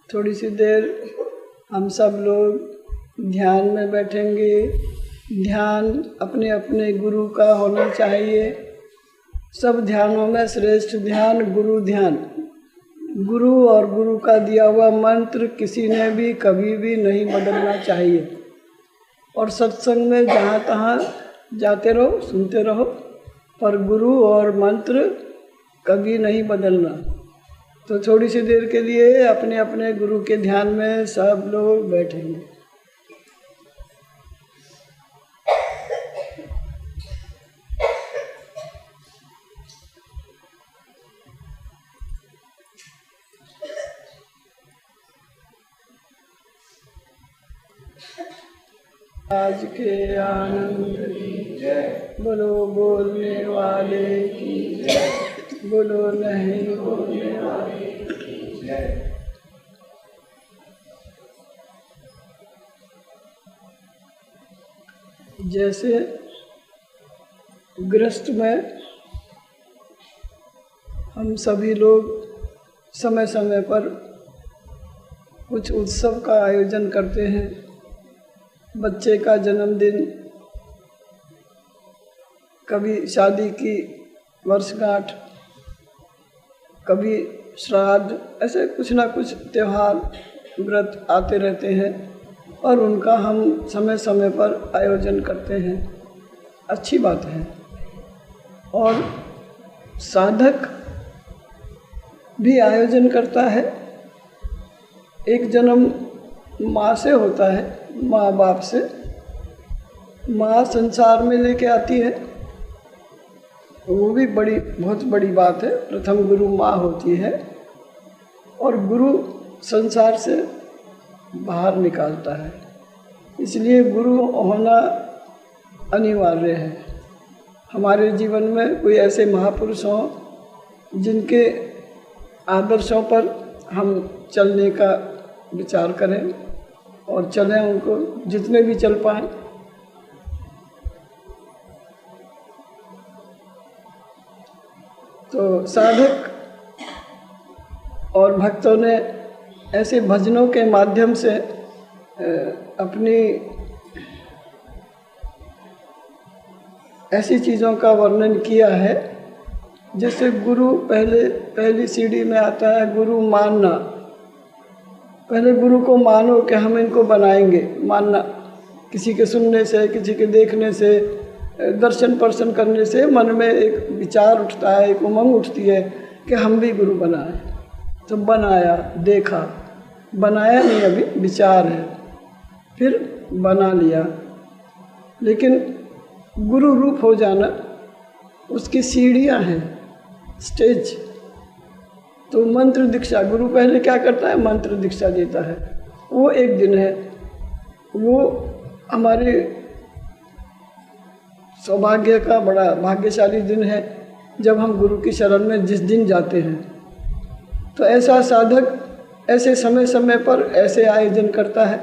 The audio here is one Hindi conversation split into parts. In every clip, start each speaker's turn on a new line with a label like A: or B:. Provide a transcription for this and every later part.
A: थोड़ी सी देर हम सब लोग ध्यान में बैठेंगे। ध्यान अपने अपने गुरु का होना चाहिए। सब ध्यानों में श्रेष्ठ ध्यान गुरु ध्यान। गुरु और गुरु का दिया हुआ मंत्र किसी ने भी कभी भी नहीं बदलना चाहिए। और सत्संग में जहाँ तहाँ जाते रहो, सुनते रहो, पर गुरु और मंत्र कभी नहीं बदलना। तो थोड़ी सी देर के लिए अपने अपने गुरु के ध्यान में सब लोग बैठेंगे। आज के आनंद की जय, बोलो बोलने वाले की जय, बोलो नहीं बोलने वाले की जय। जैसे गृहस्थ में हम सभी लोग समय समय पर कुछ उत्सव का आयोजन करते हैं। बच्चे का जन्मदिन, कभी शादी की वर्षगांठ, कभी श्राद्ध, ऐसे कुछ ना कुछ त्यौहार व्रत आते रहते हैं और उनका हम समय समय पर आयोजन करते हैं। अच्छी बात है। और साधक भी आयोजन करता है। एक जन्म माँ से होता है, माँ बाप से। माँ संसार में लेके आती है, वो भी बहुत बड़ी बात है। प्रथम गुरु माँ होती है और गुरु संसार से बाहर निकालता है। इसलिए गुरु होना अनिवार्य है। हमारे जीवन में कोई ऐसे महापुरुष हों जिनके आदर्शों पर हम चलने का विचार करें और चलें, उनको जितने भी चल पाएं। तो साधक और भक्तों ने ऐसे भजनों के माध्यम से अपनी ऐसी चीज़ों का वर्णन किया है। जैसे गुरु पहली सीढ़ी में आता है गुरु मानना। पहले गुरु को मानो कि हम इनको बनाएंगे। मानना, किसी के सुनने से, किसी के देखने से, दर्शन पर्शन करने से मन में एक विचार उठता है, एक उमंग उठती है कि हम भी गुरु बनाएं। तो बनाया, देखा, बनाया नहीं, अभी विचार है, फिर बना लिया। लेकिन गुरु रूप हो जाना, उसकी सीढ़ियाँ हैं, स्टेज। तो मंत्र दीक्षा, गुरु पहले क्या करता है? मंत्र दीक्षा देता है। वो एक दिन है, वो हमारे सौभाग्य का बड़ा भाग्यशाली दिन है जब हम गुरु की शरण में जिस दिन जाते हैं। तो ऐसा साधक ऐसे समय समय पर ऐसे आयोजन करता है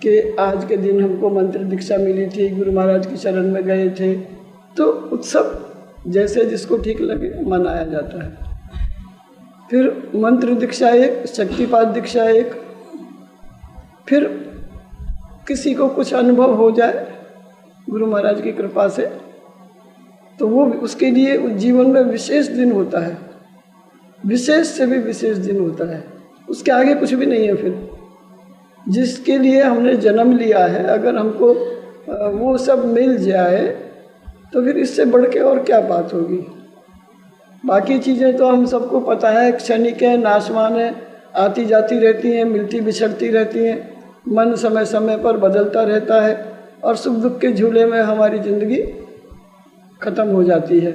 A: कि आज के दिन हमको मंत्र दीक्षा मिली थी, गुरु महाराज की शरण में गए थे। तो उत्सव जैसे जिसको ठीक लगे मनाया जाता है। फिर मंत्र दीक्षा एक, शक्तिपात दीक्षा एक। फिर किसी को कुछ अनुभव हो जाए गुरु महाराज की कृपा से, तो वो उसके लिए उस जीवन में विशेष दिन होता है। विशेष से भी विशेष दिन होता है। उसके आगे कुछ भी नहीं है। फिर जिसके लिए हमने जन्म लिया है, अगर हमको वो सब मिल जाए तो फिर इससे बढ़ के और क्या बात होगी। बाकी चीज़ें तो हम सबको पता है, क्षणिक है, नाशवान है, आती जाती रहती हैं, मिलती बिछड़ती रहती हैं। मन समय समय पर बदलता रहता है और सुख दुख के झूले में हमारी ज़िंदगी ख़त्म हो जाती है।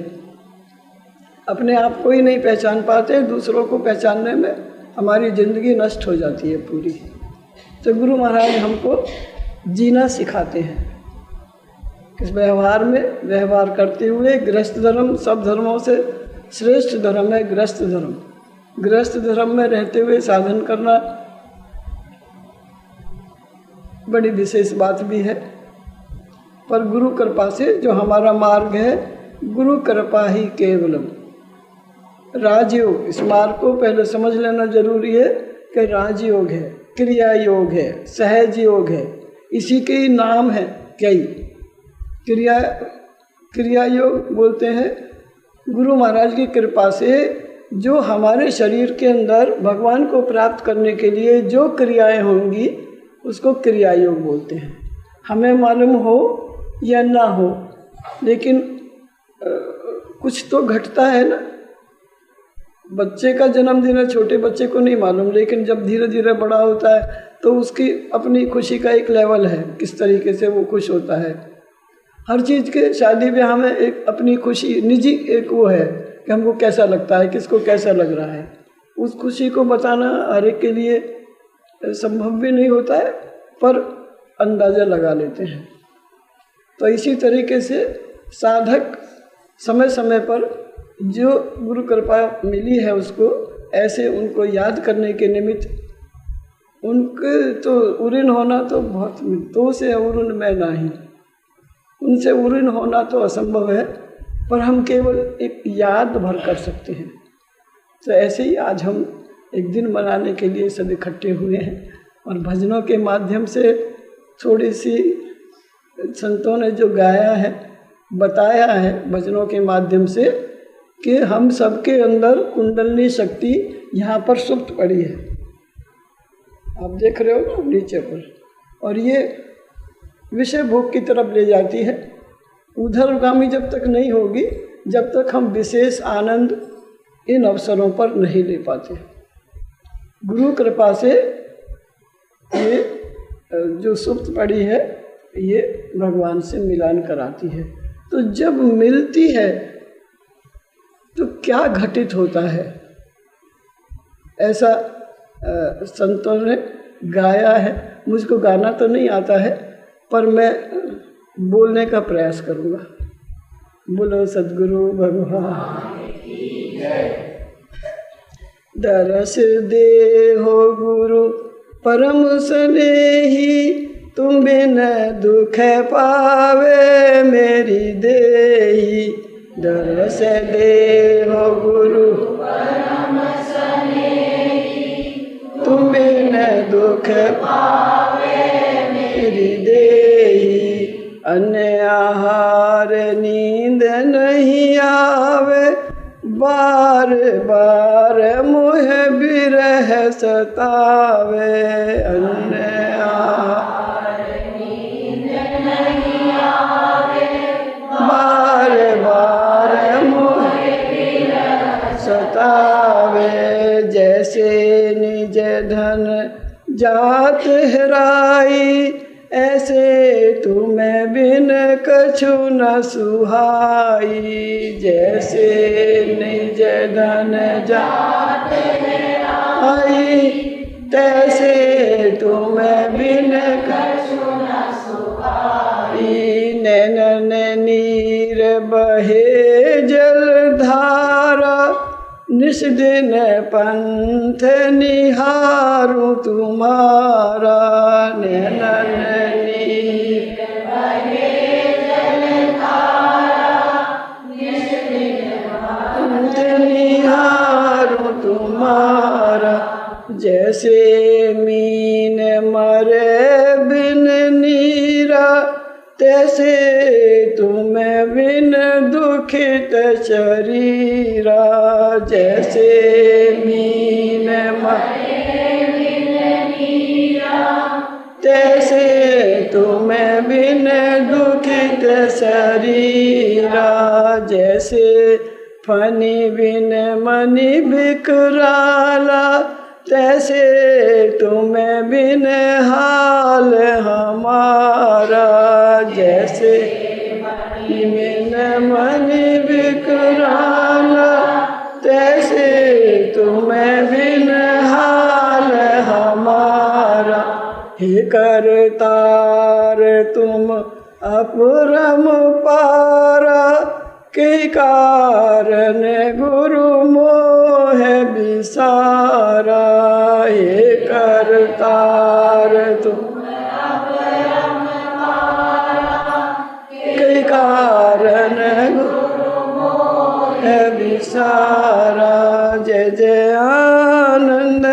A: अपने आप को ही नहीं पहचान पाते, दूसरों को पहचानने में हमारी ज़िंदगी नष्ट हो जाती है पूरी। तो गुरु महाराज हमको जीना सिखाते हैं। इस व्यवहार में व्यवहार करते हुए गृहस्थ धर्म सब धर्मों से श्रेष्ठ धर्म है गृहस्थ धर्म। गृहस्थ धर्म में रहते हुए साधन करना बड़ी विशेष बात भी है। पर गुरु कृपा से जो हमारा मार्ग है, गुरु कृपा ही केवलम। राजयोग, इस मार्ग को पहले समझ लेना जरूरी है कि राजयोग है, क्रिया योग है, सहज योग है, इसी के ही नाम है कई। क्रिया योग बोलते हैं गुरु महाराज की कृपा से जो हमारे शरीर के अंदर भगवान को प्राप्त करने के लिए जो क्रियाएं होंगी उसको क्रिया योग बोलते हैं। हमें मालूम हो या ना हो, लेकिन कुछ तो घटता है ना। बच्चे का जन्मदिन है, छोटे बच्चे को नहीं मालूम, लेकिन जब धीरे धीरे बड़ा होता है तो उसकी अपनी खुशी का एक लेवल है, किस तरीके से वो खुश होता है। हर चीज़ के शादी ब्याह में एक अपनी खुशी निजी एक वो है कि हमको कैसा लगता है, किसको कैसा लग रहा है। उस खुशी को बताना हर एक के लिए संभव भी नहीं होता है, पर अंदाज़ा लगा लेते हैं। तो इसी तरीके से साधक समय समय पर जो गुरु कृपा मिली है उसको ऐसे उनको याद करने के निमित्त, उनके तो उऋण होना तो बहुत, तो से उऋण मैं नहीं, उनसे उऋण होना तो असंभव है, पर हम केवल एक याद भर कर सकते हैं। तो ऐसे ही आज हम एक दिन मनाने के लिए सब इकट्ठे हुए हैं और भजनों के माध्यम से थोड़ी सी संतों ने जो गाया है, बताया है भजनों के माध्यम से कि हम सबके अंदर कुंडलनी शक्ति यहाँ पर सुप्त पड़ी है। आप देख रहे हो ना नीचे पर, और ये विषय भोग की तरफ ले जाती है। उधरगामी जब तक नहीं होगी, जब तक हम विशेष आनंद इन अवसरों पर नहीं ले पाते। गुरु कृपा से ये जो सुप्त पड़ी है ये भगवान से मिलान कराती है। तो जब मिलती है तो क्या घटित होता है, ऐसा संतों ने गाया है। मुझको गाना तो नहीं आता है, पर मैं बोलने का प्रयास करूँगा। बोलो सद्गुरु भगवान की जय। दरस दे हो गुरु परम स्नेही, तुम बिन दुख पावे मेरी देही। दरस दे हो गुरु परम स्नेही, तुम बिन दुख पावे मेरी देही। अन्य आहार नींद नहीं आवे, बार बार मोह बिरह सतावे। अन्य आहार नींद नहीं आवे, बार बार मोह बिरह सतावे। जैसे निज धन जात हेराई, ऐसे तुम्हें बिन कछु न सुहाई। जैसे निज धन जात हेराई, तैसे तुम्हें बिन कछु न सुहाई। नैनन नीर बहे जलधारा, निस दिन पंथ निहारूं तुम्हारा। नैनन नीर बहे जलधारा, निस दिन पंथ निहारूं तुम्हारा। जैसे मीन मरे बिन नीरा, तैसे तुम्हें बिन दुखित शरीरा। जैसे मीन मरे बिन नीरा, तैसे तुम्हें बिन दुखित शरीरा। जैसे फनी बिन मणि बिकराला, तैसे तुम्हें बिन हाल हमारा। जैसे बिन मणि बिकराला, तैसे तुम्हें बिन हाल हमारा। हे करतार तुम अपरम पारा, के कारण गुरु मोह विसारा। हे करतार तुम अपरम पारा, के कारण गुरु मोह विसारा। जय जय आनंद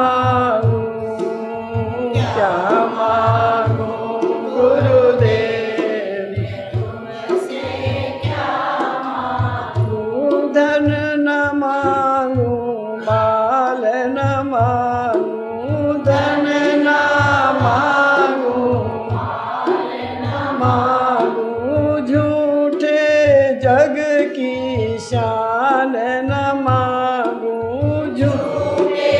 A: मांगू, क्या मांगू गुरुदेव,
B: तुमसे क्या मांगू।
A: धन न मांगू, माल न मांगू, धन न मांगू,
B: माल न
A: मांगू, झूठे जग की शान न मांगू, झूठे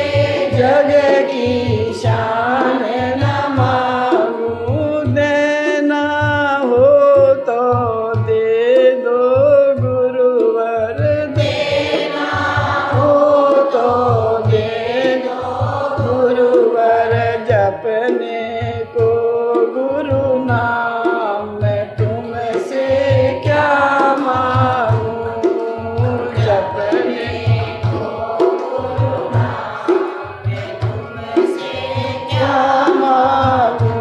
A: जग की शान न मांगू, देना हो तो दे दो गुरुवर,
B: देना
A: हो तो दे दो गुरुवर, जपने को गुरु नाम, मैं तुमसे क्या मांगू, जपने
B: को गुरु नाम, मैं तुमसे क्या
A: क्या मांगू,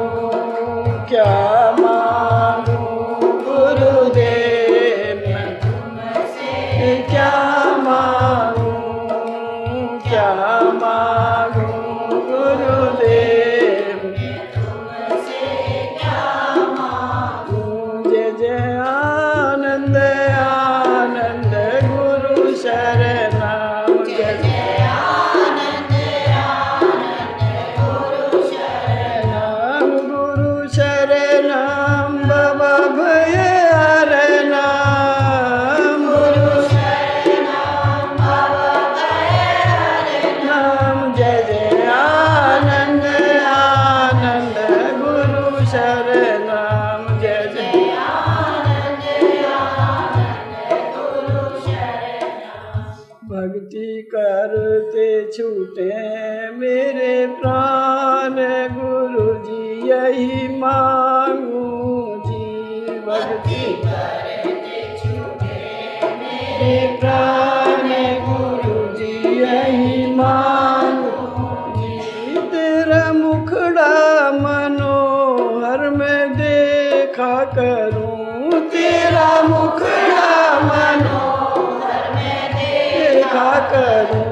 A: क्या मांगू गुरुदेव, मैं
B: तुमसे
A: क्या मांगू, क्या मांगू गुरुदेव,
B: तुमसे क्या मांगू।
A: जय जय आनंद आनंद गुरु शरणम, जय जय
B: आनंद आनंद गुरु शरणम,
A: गुरु शरणम, बाबा भय हरणम, गुरु
B: शरणम बाबा भय
A: नाम, जय जय आनंद आनंद गुरु शरणम, जय जय
B: आनंद आनंद गुरु शरणम।
A: भक्ति करते छूटे मेरे प्राण, गुरु जी यही मांगू जी, भक्ति
B: करते छूटे
A: मेरे प्राण, गुरु जी यही मांगू जी, तेरा मुखड़ा मनोहर में देखा करूं, तेरा मुखड़ा मनोहर
B: में
A: देखा करूं,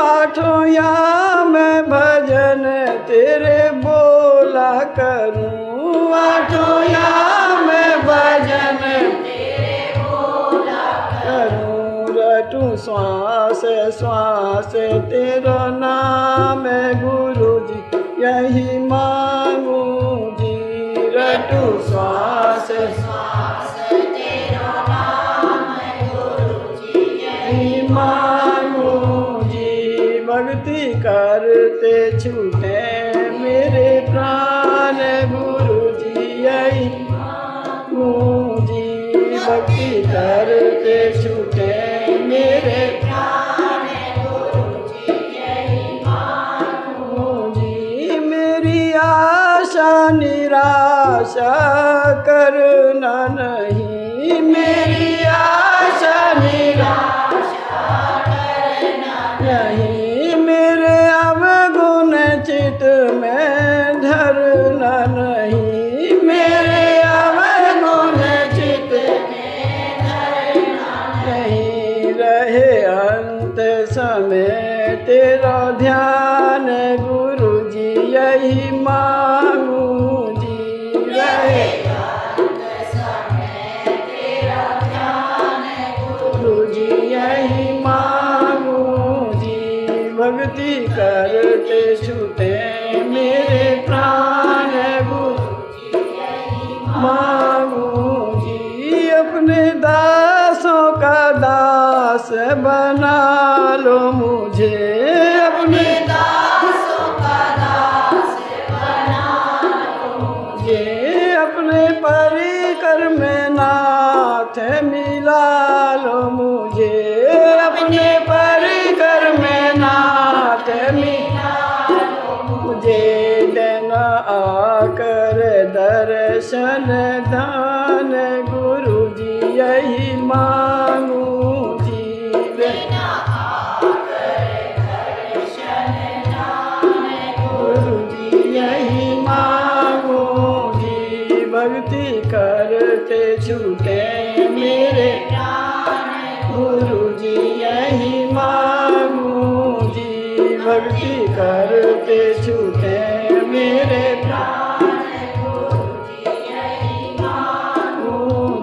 A: आठों याम भजन तेरे बोला करूं, आठों याम भजन
B: तेरे बोला
A: करूं, रटूं श्वास श्वास तेरा नाम, गुरु जी यही मांगू जी, रटूं श्वास
B: श्वास तेरा नाम गुरु जी
A: यही मांगू जी, भक्ति करते छूटे मेरे प्राण, गुरु जी यही मांगू जी, भक्ति करते छूटे मेरे
B: प्राण गुरु जी यही मांगू।
A: जी, मेरी आशा निराशा करना नहीं, मेरी आशा निराशा नहीं, मेरे अवगुण चित में धरना नहीं, मेरे अवगुण चित नहीं, रहे अंत समय तेरा ध्यान, गुरु जी यही मांगू जी, रहे
B: तेरा ध्यान
A: गुरु जी यही मांगू जी, भक्ति करते छूटे मेरे प्राण, गुरु मांगू जी, अपने दासों का दास बना लो मुझे, अपने
B: दासों का दास बना लो
A: ये अपने परिकर में नाथ मिला लो मुझे, अपने परिकर में नाथ मिला
B: लो
A: मुझे, देना आकर दर्शन दान, गुरु जी यही मांगू जी,
B: बिना आकर दर्शन दान
A: गुरु जी यही मांगू जी, भक्ति करते छूटे मेरे
B: प्राण
A: गुरु जी यही मांगू जी, भक्ति कर छूटे छूटे मेरे प्राण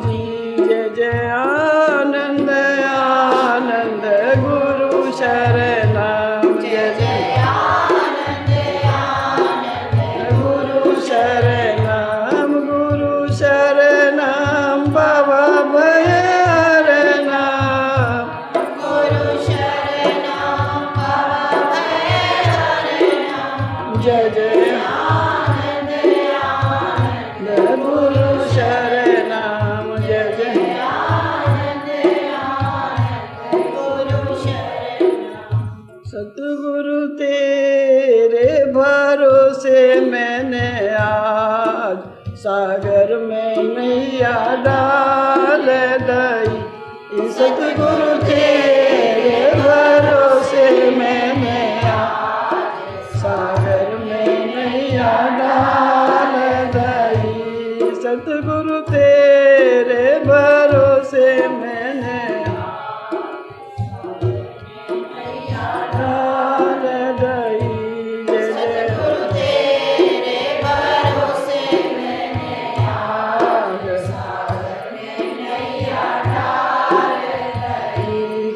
A: जी। जय जय आनंद आनंद गुरु शरणम। जय जय गुरु शरणम गुरु शरणम बाबा भयहरणम। जय जय आनंद गुरु शरणम। जय जय सतगुरु तेरे भरोसे मैंने आज सागर में नैया डाल दई। सतगुरु तेरे भरोसे मैंने आज सागर में नैया डाल दई। सतगुरु तेरे भरोसे मैंने डाल दई। जय जय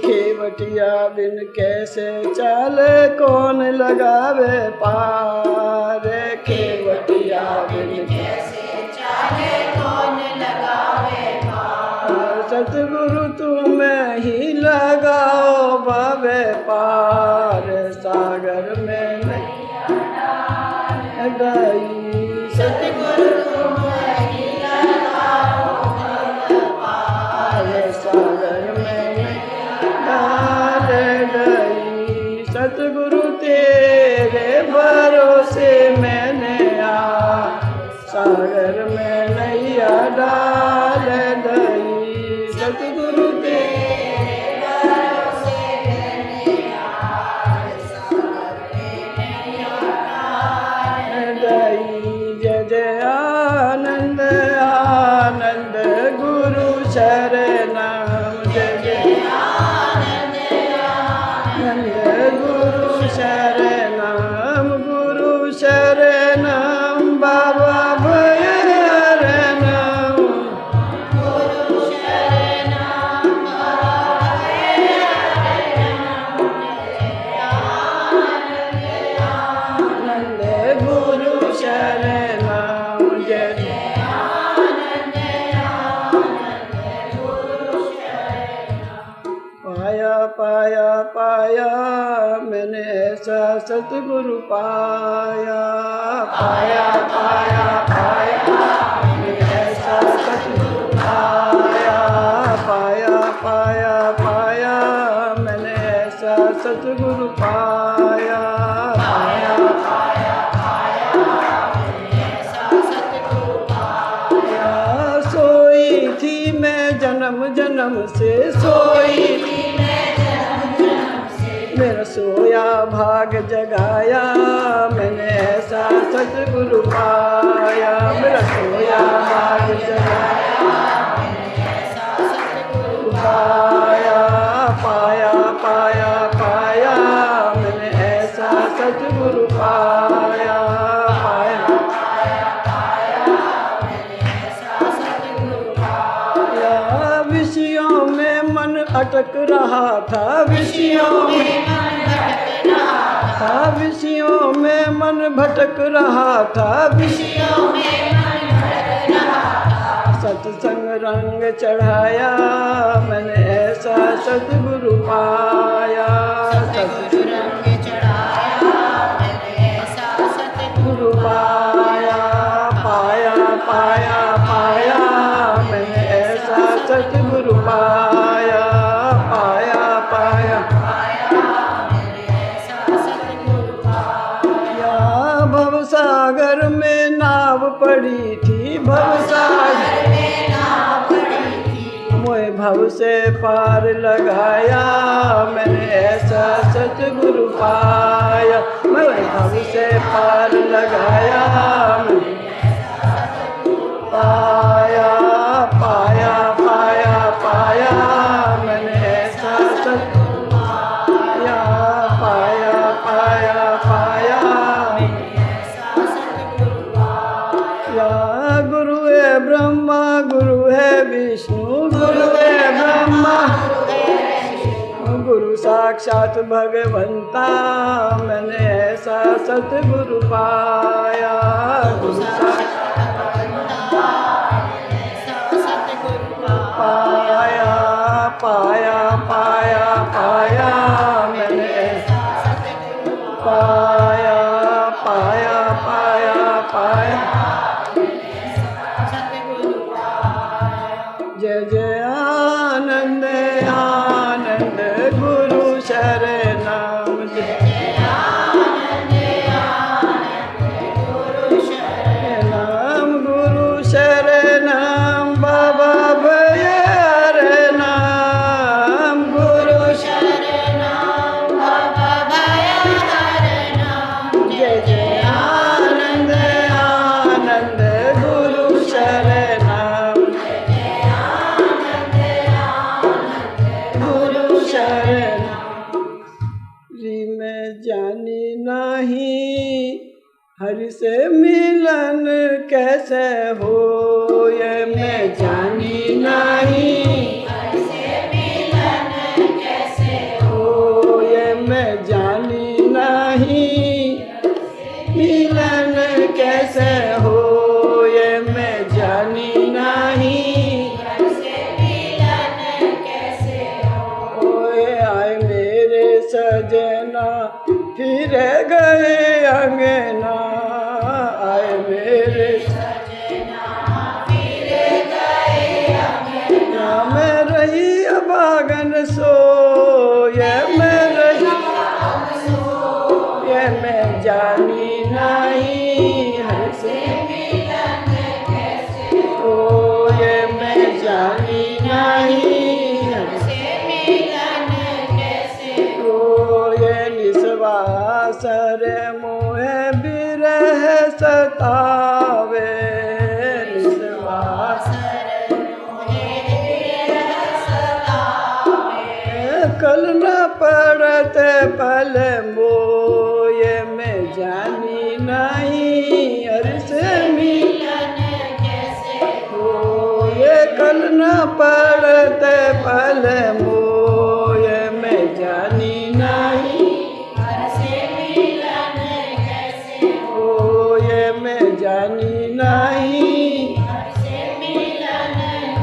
A: खेवटिया बिन कैसे चले कौन लगावे पार। खेवटिया बिन सतगुरु तुम ही लगाओ बाबे पार। सागर में नहीं गई सतगुरु तुम ही लगाओ बाबे पार। सागर में डाल गई। सतगुरु तेरे भरोसे मैंने आ सागर में नैया डाल दई। सतगुरु तेरे भरोसे मैंने आज सागर में नैया डाल दई। जय जय आनंद आनंद गुरु शरणम। जय जय आनंद गुरु शरणम गुरु शरणम बाबा भयहरणम। पाया पाया मैंने ऐसा सतगुरु पाया। पाया पाया पाया मैंने ऐसा सतगुरु पाया। पाया पाया पाया मैंने ऐसा सतगुरु पाया। पाया पाया पाया मैंने ऐसा सतगुरु पाया। सोई थी मैं जन्म जन्म से सोई थी मेरा सोया भाग जगाया। मैंने ऐसा सतगुरु पाया। मेरा सोया भाग जगाया मैंने ऐसा सतगुरु पाया। पाया पाया पाया मैंने ऐसा सतगुरु पाया। पाया पाया पाया मैंने ऐसा सतगुरु पाया। विषयों में मन अटक रहा था। विषयों में विषयों में मन भटक रहा था। विषयों में मन भटक रहा था। सत्संग रंग चढ़ाया मैंने ऐसा सतगुरु पाया। सत्संग रंग चढ़ाया मैंने ऐसा सतगुरु पाया। पाया पाया पाया मैंने ऐसा सतगुरु पाया। पाया पाया भवसागर में नाव पड़ी थी। भवसागर में नाव पड़ी थी। मोए भव से पार लगाया मैंने ऐसा सतगुरु पाया। मोए भव से पार लगाया मैंने ऐसा सतगुरु पाया। पाया पाया पाया मैंने ऐसा सतगुरु पाया। पाया पाया पाया साक्षात भगवंता मैंने ऐसा सतगुरु पाया। गुरु साक्षात भगवंता ऐसा सतगुरु पाया, पाया पाया पाया मैंने ऐसा सतगुरु पाया, पाया पाया पाया सतगुरु पाया। जय जय आनंद आनंद गुरु शरणम, जय जय आनंद आनंद गुरु शरणम, गुरु शरणम बाबा भय हरणम, गुरु शरणम बाबा भय हरणम। जय जय आनंद आनंद गुरु शरणम, जय जय आनंद आनंद गुरु शरणम। री मैं जानी नहीं हरि से मिलन कैसे हो, ये मैं जानी नहीं हरि से मिलन कैसे हो, ये मैं जानी नहीं मिलन कैसे हो, ये मैं जानी नहीं हरि से मिलन कैसे हो। ओए आए मेरे सजना फिर गए अंगना, आए मेरे सजना फिर गए अंगना, मैं रही अभागन सो, ये मैं रही ये मैं जानी नहीं हरि से मिलन कैसे हो, ये मैं जानी नहीं हरि से मिलन कैसे हो। ये निस्वासर मोहे बिरह सतावे, निस्वासर मोहे बिरह सतावे, कल न पड़त पल मोये मैं जानी नहीं हरि से मिलन कैसे हो, ये कल न पड़त पल मोये मैं जानी नहीं हरि से मिलन कैसे हो, ये मैं जानी नहीं हरि से मिलन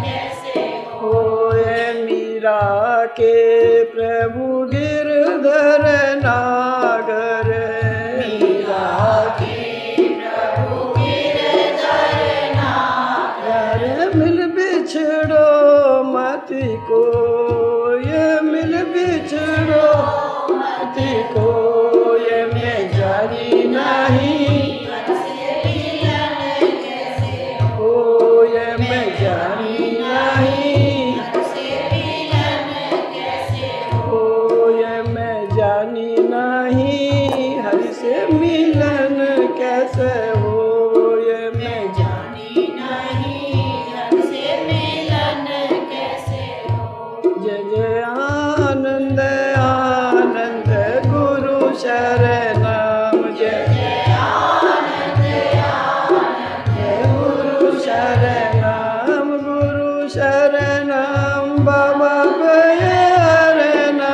A: कैसे हो। ये मीरा के प्रभु गिरधर नागर, मीरा के प्रभु गिरधर नागर, मिल बिछड़ो मति को, ये मिल बिछड़ो मति को, ये मैं जानी नहीं हरि से मिलन कैसे हो, ये मैं जानी नहीं हरि से मिलन कैसे हो, ये मैं जानी नहीं हरि से मिलन कैसे हो, ये मैं जानी नहीं हरि से मिलन कैसे हो। जय जय आनंद आनंद गुरु शरणम, जय जय आनंद आनंद गुरु शरणम, गुरु शरणम बाबा भय हरणम,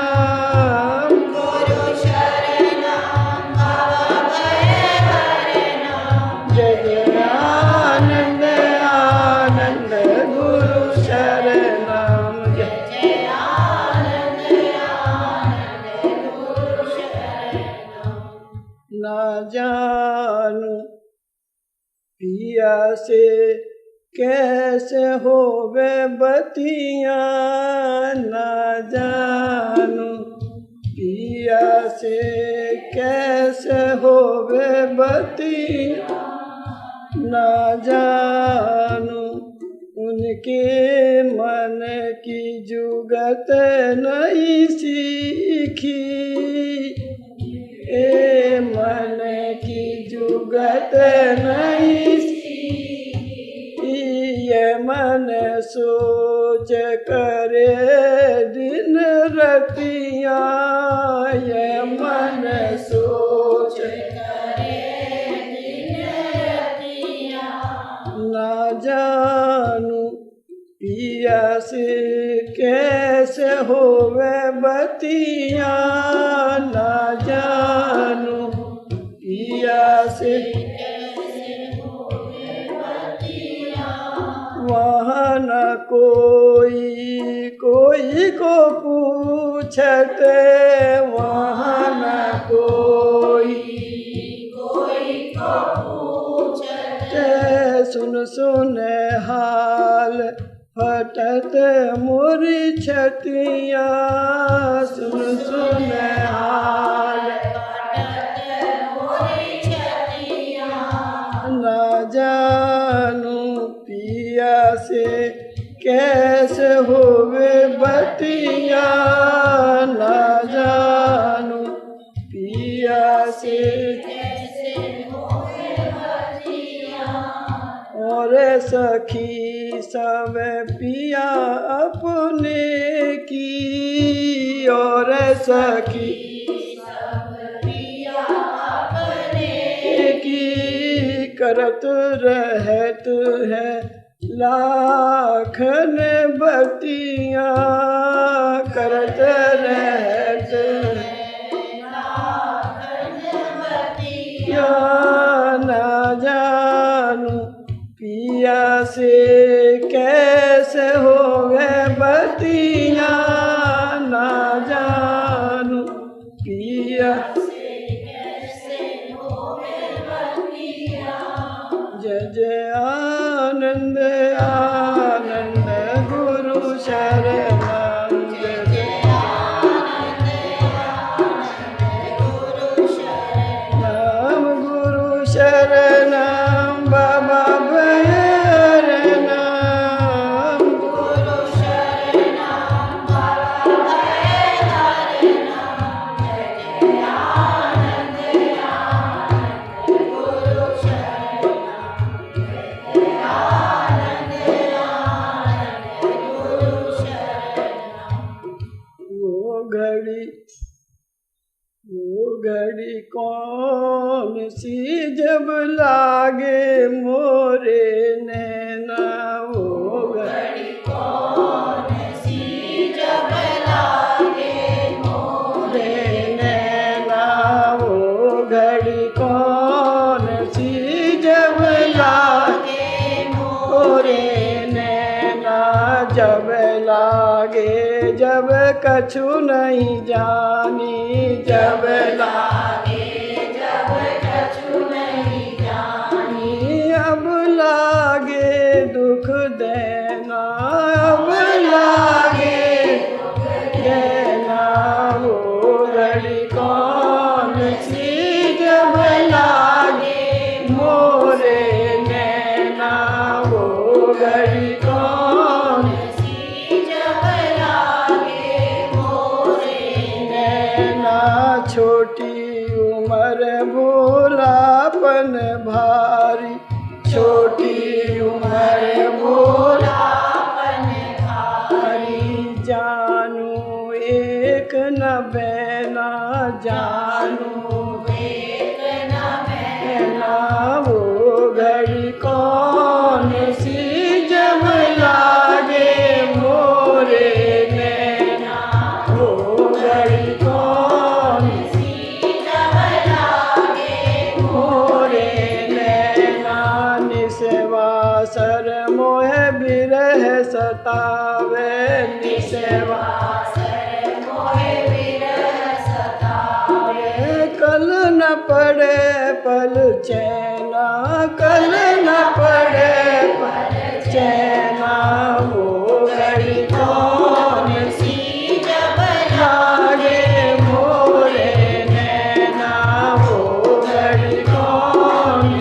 A: गुरु शरणम बाबा भय हरणम। जय जय आनंद आनंद गुरु शरणम, जय जय आनंद आनंद गुरु शरणम। ना जानू पिया से कैसे होवे बतिया, ना जानू पिया से कैसे होवे बतिया, ना जानू उनके मन की जुगत नहीं सीखी, ए मन की जुगत नहीं सीखी, ये मन सोच करे दिन रतिया, ये मन सोच करे दिन रतिया, ना जानू पिया से कैसे होवे बतिया, बतिया ना जानू पिया से वहाँ न कोई कोई को पूछते वहाँ न कोई सुन सुन हाल फटत मोरी छतिया सुन सुन हाल न जानू पिया से कैसे होवे बतिया न जानू पिया से और सखी सब पिया अपने की और सखी की करत रहत है लाखन बतिया करत रहत या ना जानू पिया से कैसे होवे बतिया ना जानू पिया जय जय आनंद आनंद गुरु शरणम जय जय नाम गुरु शरणम बाबा वो घड़ी कौन सी जब लागे मोरे नैना वो घड़ी
B: कौन सी जब लागे मोरे
A: नैना वो घड़ी कौन सी जब लागे मोरे नैना जब लागे जब कछु नहीं जानी जब
B: लागे जब कछु नहीं जानी
A: अब लागे दुख देना अब लागे देना वो घड़ी कौन सी जब लागे मोरे नैना वो घड़ी कौन छोटी उम्र भोलापन भारी छोटी उम्र भोलापन भारी जानू एक न बहना जानू
B: एक न
A: बहना वो घड़ी कौन सी जब लागे मोरे नैना वो घड़ी सर मोह बिरह सतावे निसेवा
B: सर मोह बिरह सतावे
A: कल न पड़े पल चैना कल न पड़े पल चैना वो घड़ी कौन
B: सी जब
A: लागे मोरे नैना वो घड़ी कौन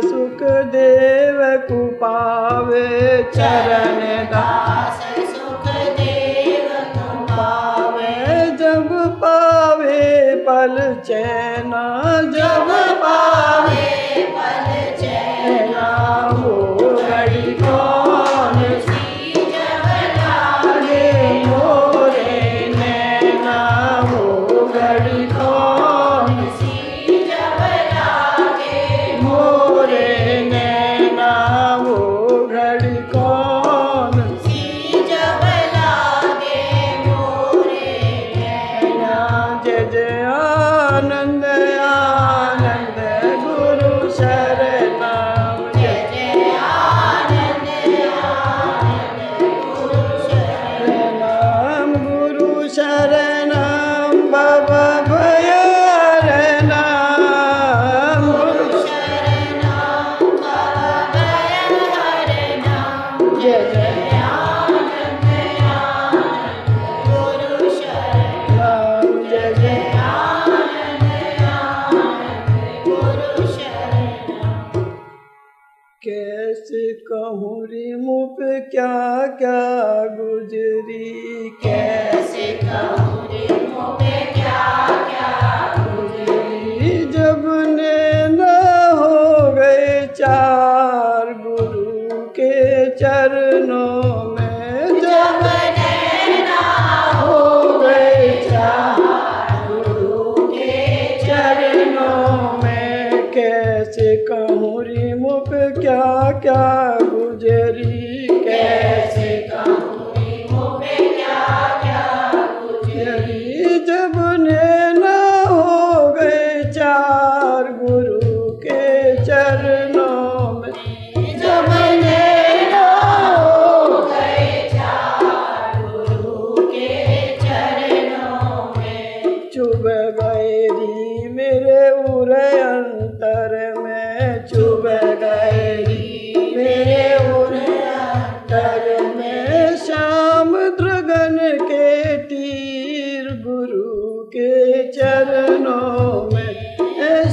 A: सुख देव को पावे चरण दास
B: सुख देव को
A: पावे जब पावे पल चैना जब पावे
B: पल
A: चैना वो घड़ी कौन
B: सी जब
A: लागे मोरे नैना वो घड़ी कौन
B: सी जब लागे
A: मोरे नैना वो कहूँ रे मुँह पे क्या क्या गुजरी,
B: कैसे कहूँ रे मुँह पे क्या क्या गुजरी।
A: जब नैना हो गए चार गुरु के चरणों में, जब
B: नैना
A: हो गए चार गुरु के चरणों में, कैसे कहूँ रे मुँह पे क्या क्या गुजरी,
B: कैसे कहूँ रे मुँह पे क्या क्या गुजरी।
A: जब नैना हो गए चार गुरु के चरणों में,
B: जब नैना हो गए चार गुरु के चरणों में,
A: चुभ गए री मेरे उरे अंतर में, चुभ गए री मेरे उरे अंतर में, श्याम द्रगन के तीर गुरु के चरणों में,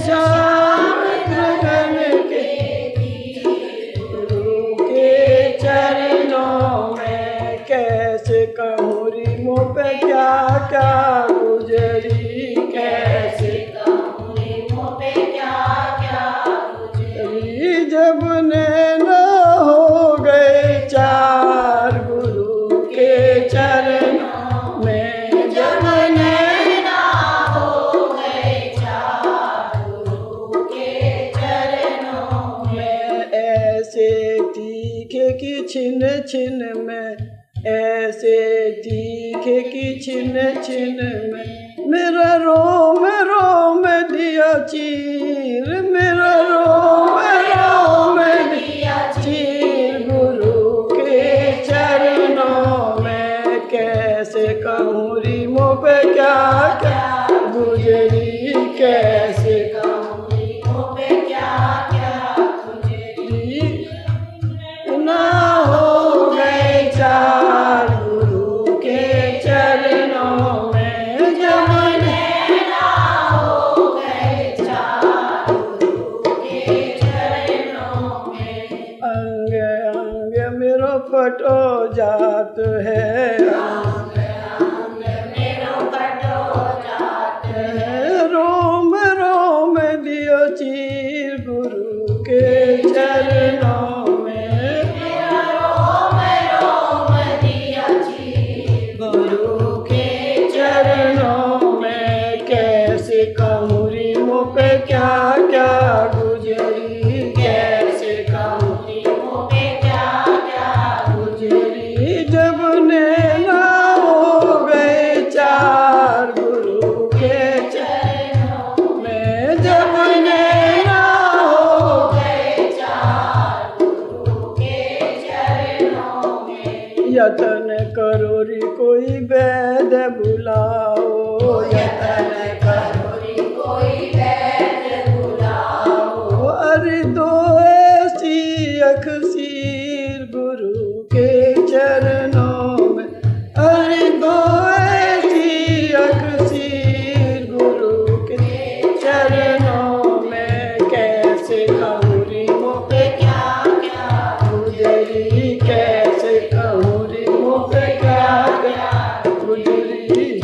A: श्याम द्रगन के गुरु के चरणों में, कैसे कहूँ री मुँह पे क्या क्या गुजरी, कैसे
B: कहूँ रे मुँह पे क्या क्या गुजरी।
A: जब नैना हो गए चार गुरु के चरणों में,
B: जब नैना हो गए चार गुरु के चरणों में,
A: ऐसे तीखे की छिन छिन में, ऐसे तीखे की छिन छिन में, मेरा रोम रोम दिया चीर, मेरा रोम रोम दिया चीर गुरु के चरणों में, कैसे कहूँ री मुँह पे क्या क्या गुजरी, कैसे
B: कहूँ रे मुँह पे क्या क्या गुजरी।
A: ना हो गए चार गुरु के चरणों में, जब
B: नैना हो गए चार गुरु के चरणों में,
A: अंग अंग मेरो फटो जात है,
B: अंग अंग मेरो कटो जात है,
A: रोम रोम दियो चीर गुरु के चरणों में,
B: मेरा रोम रोम दिया चीर
A: गुरु के चरणों में, कैसे कहूँ री मुँह पे क्या क्या गुजरी, कैसे कहूँ
B: रे मुँह पे क्या क्या
A: गुजरी। जब नैना हो गए चार गुरु के
B: चरणों
A: में, जब नैना हो
B: गए चार गुरु के चरणों में,
A: यतन करो री कोई वैद बुलाओ, यतन करो
B: रे कोई वैद्य बुलाओ,
A: अरे दो ऐसी अखसीर गुरु के चरणों में, अरे दो ऐसी अखसीर गुरु के चरणों में, कैसे कहूँ री मुँह पे
B: क्या क्या
A: गुजरी, कैसे कहूँ री मुँह पे क्या क्या गुजरी।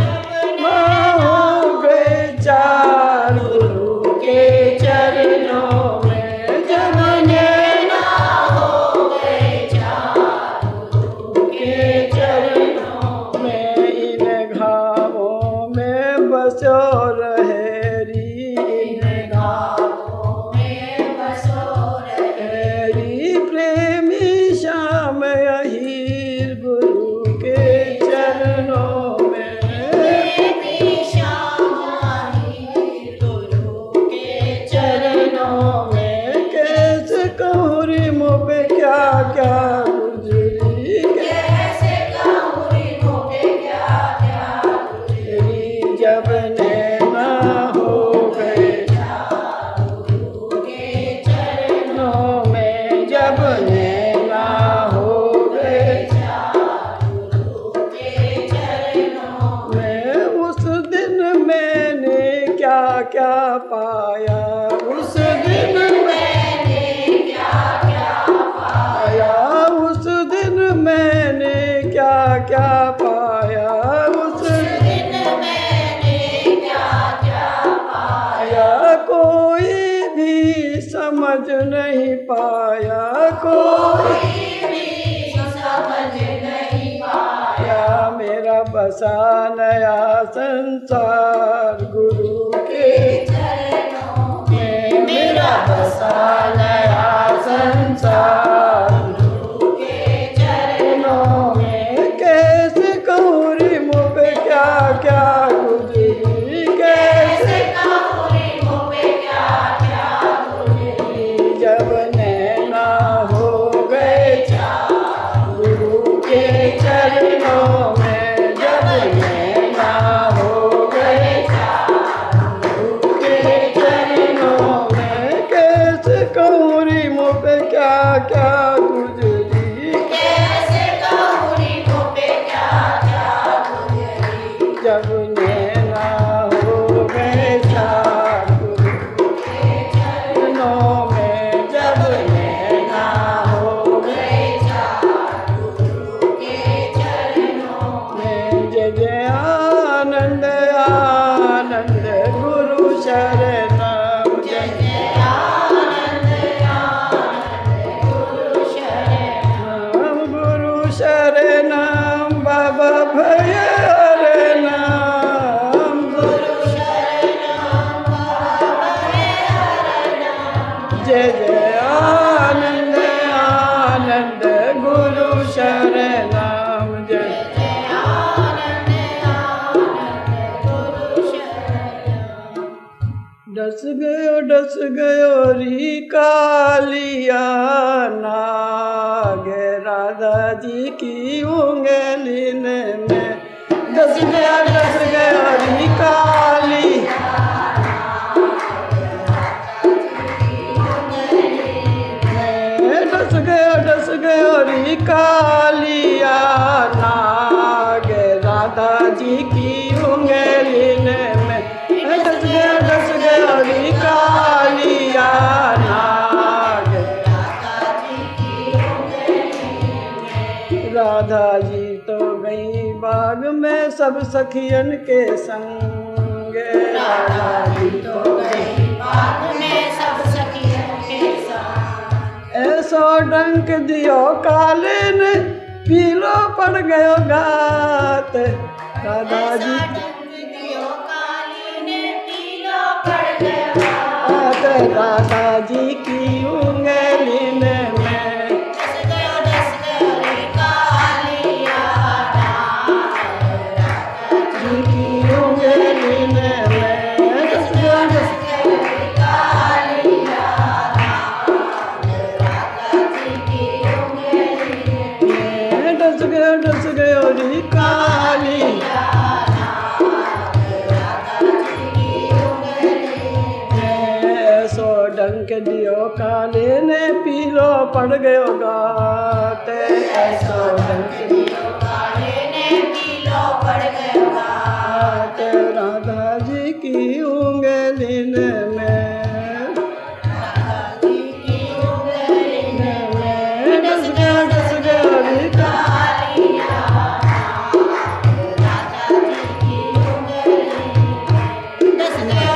A: माँ हो गए चार गुरु के चरणों में, जब नैना
B: हो गए चार गुरु
A: के चरणों में, इन घावों में बसो रहे री, इन
B: घावों में बसो रहे,
A: री प्रेमी श्याम अहीर गुरु के चरणों में,
B: प्रेमी श्याम अहीर गुरु के
A: चरणों में, कैसे कहूँ री मुँह पे क्या क्या गुजरी,
B: कैसे कहूँ रे मुँह पे क्या क्या गुजरी।
A: जब नैना हो गए
B: चार गुरु के
A: चरणों में, जब नैना हो गए
B: चार गुरु के चरणों
A: में, उस दिन मैंने क्या क्या पाया, उस दिन
B: मैंने क्या क्या पाया,
A: पाया नहीं पाया, कोई
B: भी समझ नहीं पाया।
A: मेरा बसा नया संसार गुरु के
B: चरणों में
A: मेरा बसा नया संसार
B: गुरु के
A: चरणों में। कैसे कहूँ रे मुँह पे क्या क्या गुजरी, कैसे
B: कहूँ रे मुँह पे क्या क्या गुजरी।
A: जब नैना हो गए चार गुरु के चरणों में, जब नैना हो गए चार गुरु के चरणों में। कैसे कहूँ रे मुँह पे क्या क्या गुजरी,
B: कैसे कहूँ रे मुँह पे क्या क्या गुजरी।
A: जब नैना हो गए चार गुरु के चरणों में, जब नैना हो गए
B: चार गुरु के चरणों
A: में। जय जय आनंद आनंद गुरु शरणम, जय
B: जय आनंद आनंद गुरु शरणम।
A: गुरु शरणम बाबा भय हरणम,
B: गुरु शरणम बाबा हरणम।
A: जय जय आनंद आनंद गुरु शरणम, जय
B: जय आनंद आनंद गुरु शरणम।
A: डस गयो री कालिया नाग राधा जी की उंगलिन में। डस गयो री काली में। डस गयो री कालिया नाग राधा जी की उंगलिन में। डस गयो री कालिया नाग राधा जी तो गई बाग में सब सखियन के संग।
B: राधा जी तो गई बाग में सब सखियन के संग।
A: ऐसो डंक दियो काले ने पीलो पड़ गयो गात। राधा जी
B: दियो काली ने पीलो पड़ गया।
A: राधा जी की उंगलिन में।
B: डस गयो रे कालिया नाग राधा
A: जी की उंगलिन में। डस गयो
B: रे कालिया नाग राधा जी की उंगली में।
A: डस गयो री काली। ऐसो डंक दियो काले ने पीलो पड़ गयो गात। ऐसो डंक दियो
B: काले ने पीलो पड़ गया।
A: गात राधा जी की उंगलिन में।
B: जी की उंगली में।
A: डस गयो री
B: कालिया नाग राधा जी की उंगली में। डस गयो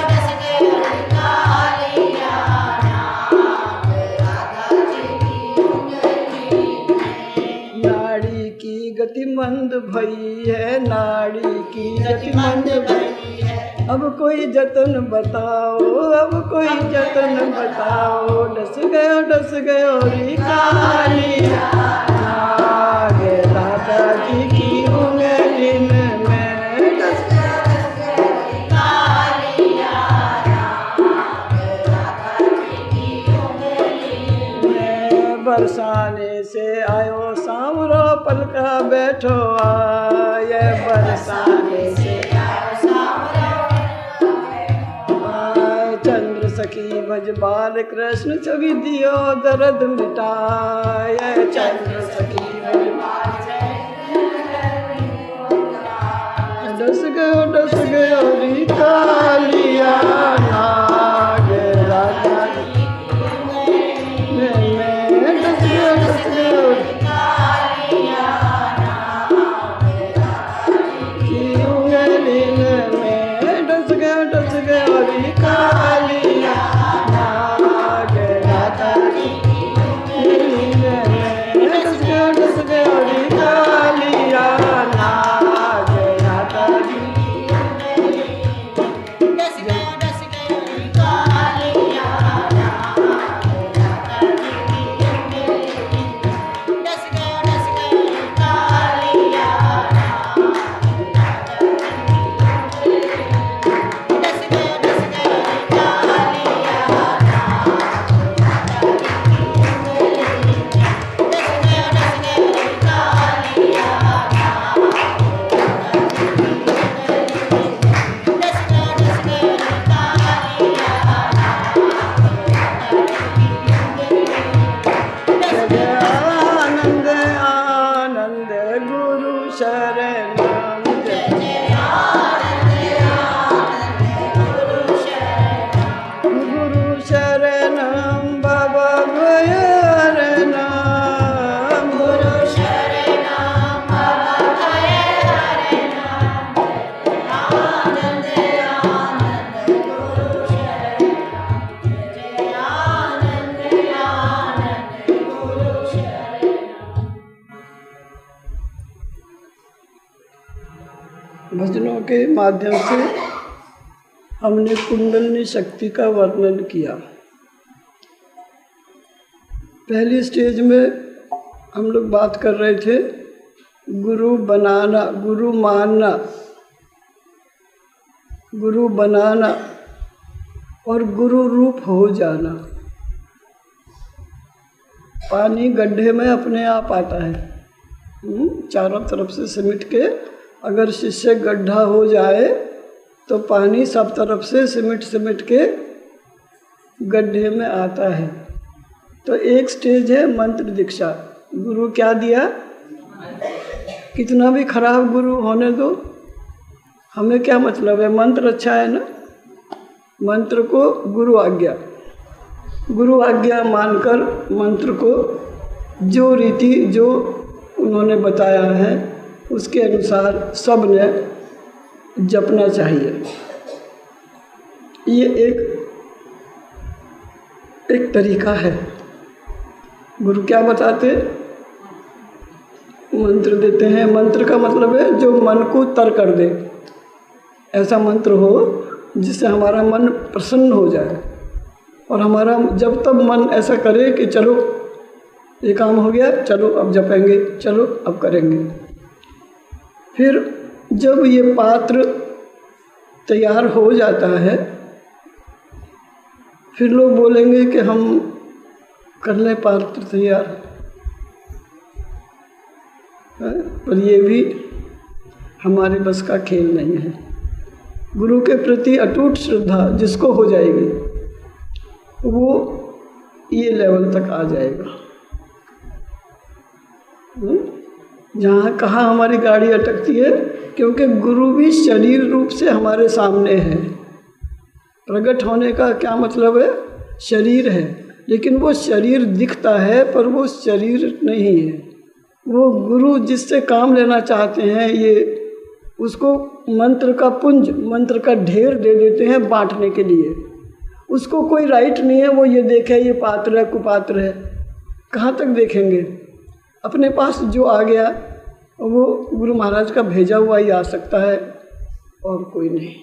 B: रे कालिया नाग राधा जी की उंगली में।
A: नाड़ी की गति मंद भई है, नाड़ी की गति मंद भई है। अब कोई जतन बताओ, अब कोई जतन बताओ। डस गयो री कालिया नाग राधा जी की उंगलिन में। डस
B: कालिया नाग राधा जी की उंगली
A: में। बरसाने से आयो सांवरो पलका बैठो आए। बरसाने से चंद्र सखी भज बाल कृष्ण छवि दियो दर्द मिटाए। चंद्र सखी भज डस गयो री कालिया नाग राधा जी में। डस गयो
B: कालिया नाग राधा जी
A: की उंगलिन में। डस गयो री कालिया नाग राधा भजनों के माध्यम से हमने कुंडलिनी शक्ति का वर्णन किया। पहली स्टेज में हम लोग बात कर रहे थे गुरु बनाना, गुरु मानना, गुरु बनाना और गुरु रूप हो जाना। पानी गड्ढे में अपने आप आता है, चारों तरफ से सिमट के अगर शिष्य गड्ढा हो जाए तो पानी सब तरफ से सिमट के गड्ढे में आता है। तो एक स्टेज है मंत्र दीक्षा। गुरु क्या दिया? कितना भी खराब गुरु होने दो, हमें क्या मतलब है, मंत्र अच्छा है ना। मंत्र को गुरु आज्ञा मानकर मंत्र को जो रीति जो उन्होंने बताया है उसके अनुसार सब ने जपना चाहिए। ये एक तरीका है। गुरु क्या बताते? मंत्र देते हैं। मंत्र का मतलब है जो मन को तर कर दे, ऐसा मंत्र हो जिससे हमारा मन प्रसन्न हो जाए और हमारा जब तब मन ऐसा करे कि चलो ये काम हो गया, चलो अब जपेंगे, चलो अब करेंगे। फिर जब ये पात्र तैयार हो जाता है फिर लोग बोलेंगे कि हम कर लें पात्र तैयार, पर ये भी हमारे बस का खेल नहीं है। गुरु के प्रति अटूट श्रद्धा जिसको हो जाएगी वो ये लेवल तक आ जाएगा। जहाँ कहाँ हमारी गाड़ी अटकती है, क्योंकि गुरु भी शरीर रूप से हमारे सामने है। प्रकट होने का क्या मतलब है? शरीर है, लेकिन वो शरीर दिखता है पर वो शरीर नहीं है। वो गुरु जिससे काम लेना चाहते हैं ये उसको मंत्र का पुंज, मंत्र का ढेर दे देते हैं बांटने के लिए। उसको कोई राइट नहीं है वो ये देखे ये पात्र है कुपात्र है। कहाँ तक देखेंगे? अपने पास जो आ गया वो गुरु महाराज का भेजा हुआ ही आ सकता है और कोई नहीं।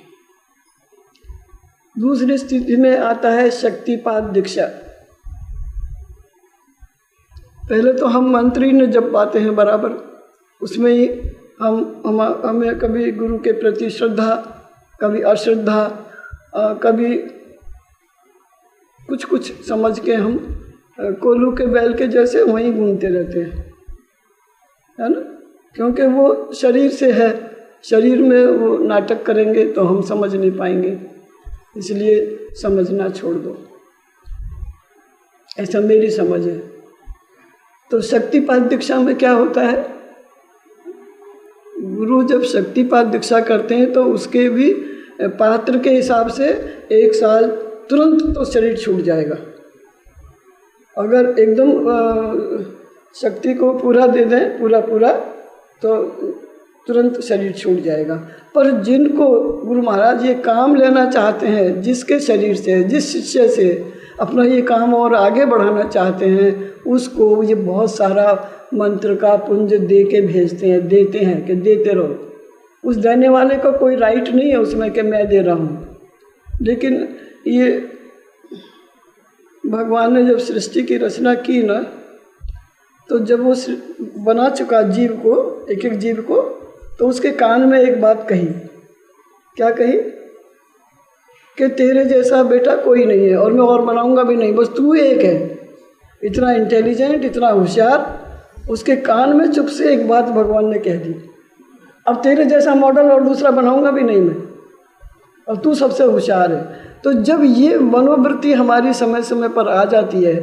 A: दूसरी स्थिति में आता है शक्तिपात दीक्षा। पहले तो हम मंत्र ही न जप पाते हैं बराबर, उसमें ही हमें कभी गुरु के प्रति श्रद्धा, कभी अश्रद्धा, कभी कुछ समझ के हम कोल्हू के बैल के जैसे वहीं घूमते रहते हैं, है ना। क्योंकि वो शरीर से है, शरीर में वो नाटक करेंगे तो हम समझ नहीं पाएंगे, इसलिए समझना छोड़ दो, ऐसा मेरी समझ है। तो शक्तिपात दीक्षा में क्या होता है? गुरु जब शक्तिपात दीक्षा करते हैं तो उसके भी पात्र के हिसाब से 1 साल तुरंत तो शरीर छूट जाएगा। अगर एकदम शक्ति को पूरा दे दें पूरा तो तुरंत शरीर छूट जाएगा। पर जिनको गुरु महाराज ये काम लेना चाहते हैं, जिसके शरीर से, जिस शिष्य से अपना ये काम और आगे बढ़ाना चाहते हैं, उसको ये बहुत सारा मंत्र का पुंज दे के भेजते हैं, देते हैं कि देते रहो। उस देने वाले का कोई राइट नहीं है उसमें कि मैं दे रहा हूँ। लेकिन ये भगवान ने जब सृष्टि की रचना की ना, तो जब वो बना चुका जीव को, एक एक जीव को, तो उसके कान में एक बात कही। क्या कही? कि तेरे जैसा बेटा कोई नहीं है और मैं और बनाऊंगा भी नहीं, बस तू एक है। इतना इंटेलिजेंट, इतना होशियार, उसके कान में चुप से एक बात भगवान ने कह दी, अब तेरे जैसा मॉडल और दूसरा बनाऊंगा भी नहीं मैं, और तू सबसे होशियार है। तो जब ये मनोवृत्ति हमारी समय समय पर आ जाती है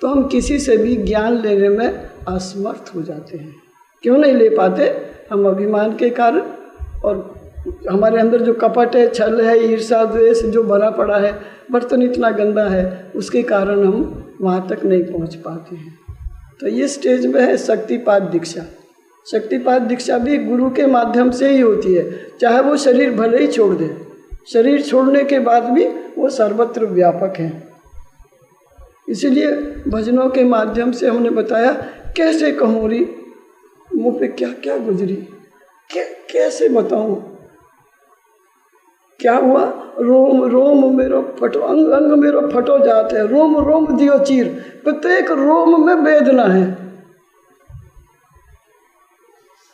A: तो हम किसी से भी ज्ञान लेने में असमर्थ हो जाते हैं। क्यों नहीं ले पाते? हम अभिमान के कारण, और हमारे अंदर जो कपट है, छल है, ईर्ष्या द्वेष जो भरा पड़ा है, बर्तन इतना गंदा है, उसके कारण हम वहाँ तक नहीं पहुँच पाते हैं। तो ये स्टेज में है शक्तिपात दीक्षा। शक्तिपात दीक्षा भी गुरु के माध्यम से ही होती है, चाहे वो शरीर भले ही छोड़ दे। शरीर छोड़ने के बाद भी वो सर्वत्र व्यापक है। इसीलिए भजनों के माध्यम से हमने बताया कैसे कहूँ री, मुँह पे क्या क्या गुजरी, कैसे बताऊँ, क्या हुआ? रोम रोम मेरो फटो, अंग अंग मेरो फटो जात है, रोम रोम दियो चीर। प्रत्येक रोम में वेदना है,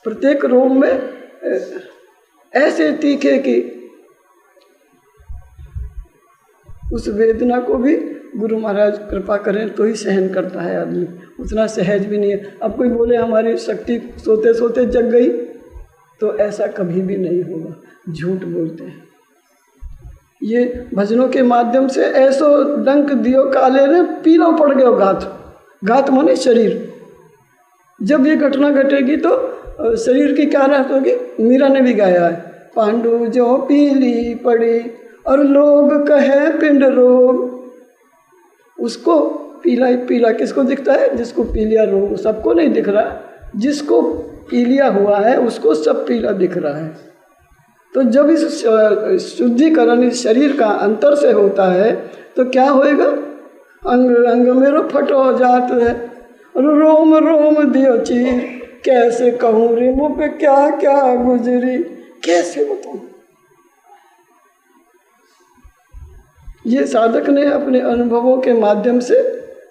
A: प्रत्येक रोम में ऐसे तीखे कि उस वेदना को भी गुरु महाराज कृपा करें तो ही सहन करता है आदमी, उतना सहज भी नहीं है। अब कोई बोले हमारी शक्ति सोते सोते जग गई, तो ऐसा कभी भी नहीं होगा, झूठ बोलते हैं। ये भजनों के माध्यम से ऐसो डंक दियो काले ने, पीला पड़ गयो घात। घात माने शरीर। जब ये घटना घटेगी तो शरीर की क्या राहत होगी? मीरा ने भी गाया है, पांडु जो पीली पड़ी और लोग कहे पिंड रोग। उसको पीला पीला किसको दिखता है? जिसको पीलिया रोग। सबको नहीं दिख रहा, जिसको पीलिया हुआ है उसको सब पीला दिख रहा है। तो जब इस शुद्धिकरण इस शरीर का अंतर से होता है तो क्या होएगा? अंग अंग मेरो फटो जात है और रोम रोम दियो चीर। कैसे कहूँ रे मुँह पे क्या क्या गुजरी, कैसे बताऊँ? ये साधक ने अपने अनुभवों के माध्यम से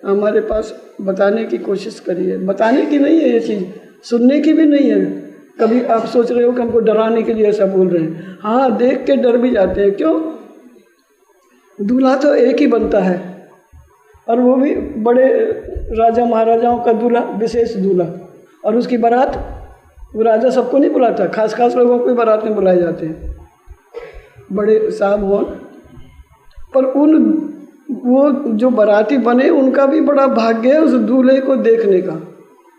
A: हमारे पास बताने की कोशिश करी है। बताने की नहीं है ये चीज़, सुनने की भी नहीं है। कभी आप सोच रहे हो कि हमको डराने के लिए ऐसा बोल रहे हैं, हाँ देख के डर भी जाते हैं। क्यों? दूल्हा तो एक ही बनता है, और वो भी बड़े राजा महाराजाओं का दूल्हा, विशेष दूल्हा। और उसकी बारात, वो राजा सबको नहीं बुलाता, खास खास लोगों को बारात में बुलाए जाते हैं, बड़े साहब हों। पर वो जो बाराती बने उनका भी बड़ा भाग्य है उस दूल्हे को देखने का।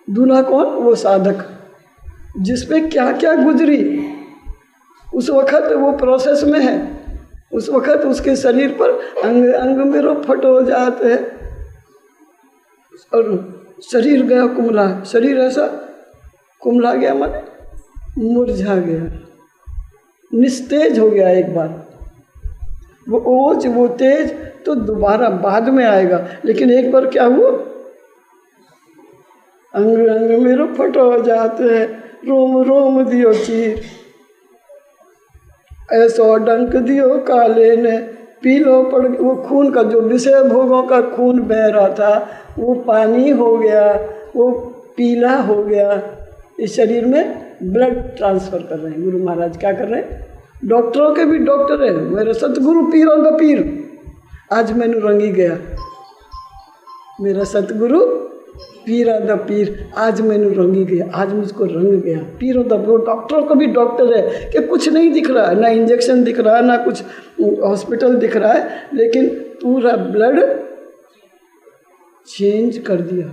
A: दूल्हा कौन? वो साधक, जिस पे क्या क्या गुजरी उस वक़्त वो प्रोसेस में है। उस वक़्त उसके शरीर पर अंग अंग मेरो फटो जात है और शरीर गया कुमला। शरीर ऐसा कुमला गया माने मुरझा गया, निस्तेज हो गया। एक बार वो ओज वो तेज तो दोबारा बाद में आएगा, लेकिन एक बार क्या हुआ? अंग अंग मेरो फटो जाते है, रोम रोम दियो चीर। ऐसो डंक दियो काले ने, पीलो पड़। वो खून का जो विषय भोगों का खून बह रहा था वो पानी हो गया, वो पीला हो गया। इस शरीर में ब्लड ट्रांसफ़र कर रहे हैं गुरु महाराज। क्या कर रहे हैं? डॉक्टरों के भी डॉक्टर है। मेरे सतगुरु पीरों द पीर आज मैनू रंगी गया। मेरा सतगुरु पीरा द पीर आज मैनू रंगी गया, आज मुझको रंग गया। पीरों द, वो डॉक्टरों का भी डॉक्टर है कि कुछ नहीं दिख रहा है, ना इंजेक्शन दिख रहा है, ना कुछ हॉस्पिटल दिख रहा है, लेकिन पूरा ब्लड चेंज कर दिया।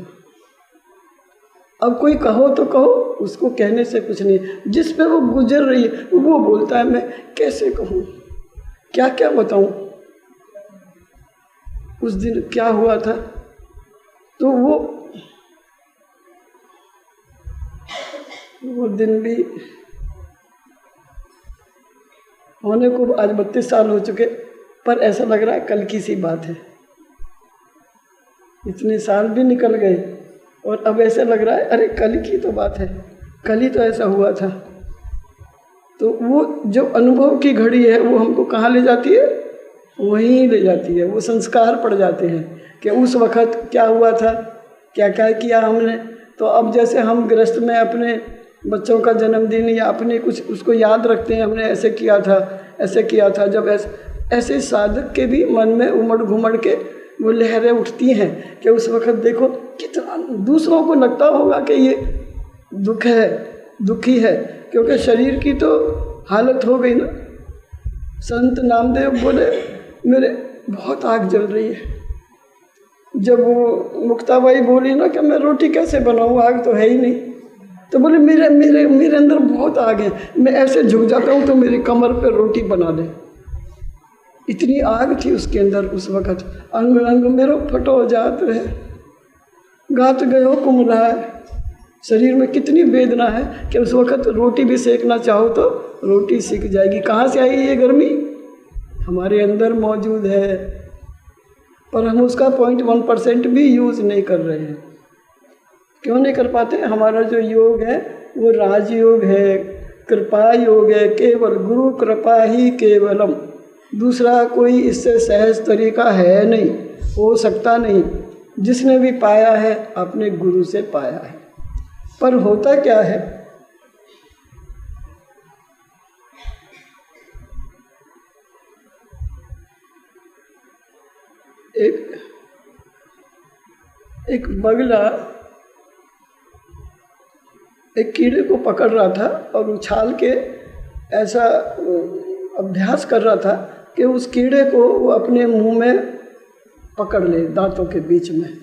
A: अब कोई कहो तो कहो, उसको कहने से कुछ नहीं। जिस पे वो गुजर रही है वो बोलता है मैं कैसे कहूँ, क्या क्या बताऊँ। उस दिन क्या हुआ था? तो वो दिन भी होने को आज 32 साल हो चुके, पर ऐसा लग रहा है कल की सी बात है। इतने साल भी निकल गए और अब ऐसा लग रहा है अरे कल की तो बात है, कल ही तो ऐसा हुआ था। तो वो जो अनुभव की घड़ी है वो हमको कहाँ ले जाती है? वहीं ले जाती है। वो संस्कार पड़ जाते हैं कि उस वक़्त क्या हुआ था, क्या क्या किया हमने। तो अब जैसे हम गृहस्थ में अपने बच्चों का जन्मदिन या अपने कुछ उसको याद रखते हैं, हमने ऐसे किया था, ऐसे किया था। जब ऐसे साधक के भी मन में उमड़ घुमड़ के वो लहरें उठती हैं कि उस वक़्त देखो कितना दूसरों को लगता होगा कि ये दुख है, दुखी है, क्योंकि शरीर की तो हालत हो गई ना। संत नामदेव बोले मेरे बहुत आग जल रही है। जब वो मुक्ताबाई बोली ना कि मैं रोटी कैसे बनाऊँ, आग तो है ही नहीं, तो बोले मेरे अंदर बहुत आग है, मैं ऐसे झुक जाता हूँ तो मेरी कमर पे रोटी बना दे। इतनी आग थी उसके अंदर उस वक़्त। अंग अंग मेरो फटो जात है, गात गयो कुमला है। शरीर में कितनी वेदना है कि उस वक़्त रोटी भी सेकना चाहो तो रोटी सीख जाएगी। कहाँ से आई ये गर्मी? हमारे अंदर मौजूद है, पर हम उसका 0.1% भी यूज़ नहीं कर रहे हैं। क्यों नहीं कर पाते? हमारा जो योग है वो राजयोग है, कृपा योग है। केवल गुरु कृपा ही केवलम। दूसरा कोई इससे सहज तरीका है नहीं, हो सकता नहीं। जिसने भी पाया है अपने गुरु से पाया है। पर होता क्या है, एक बगला एक कीड़े को पकड़ रहा था और उछाल के ऐसा अभ्यास कर रहा था कि उस कीड़े को वो अपने मुंह में पकड़ ले, दांतों के बीच में।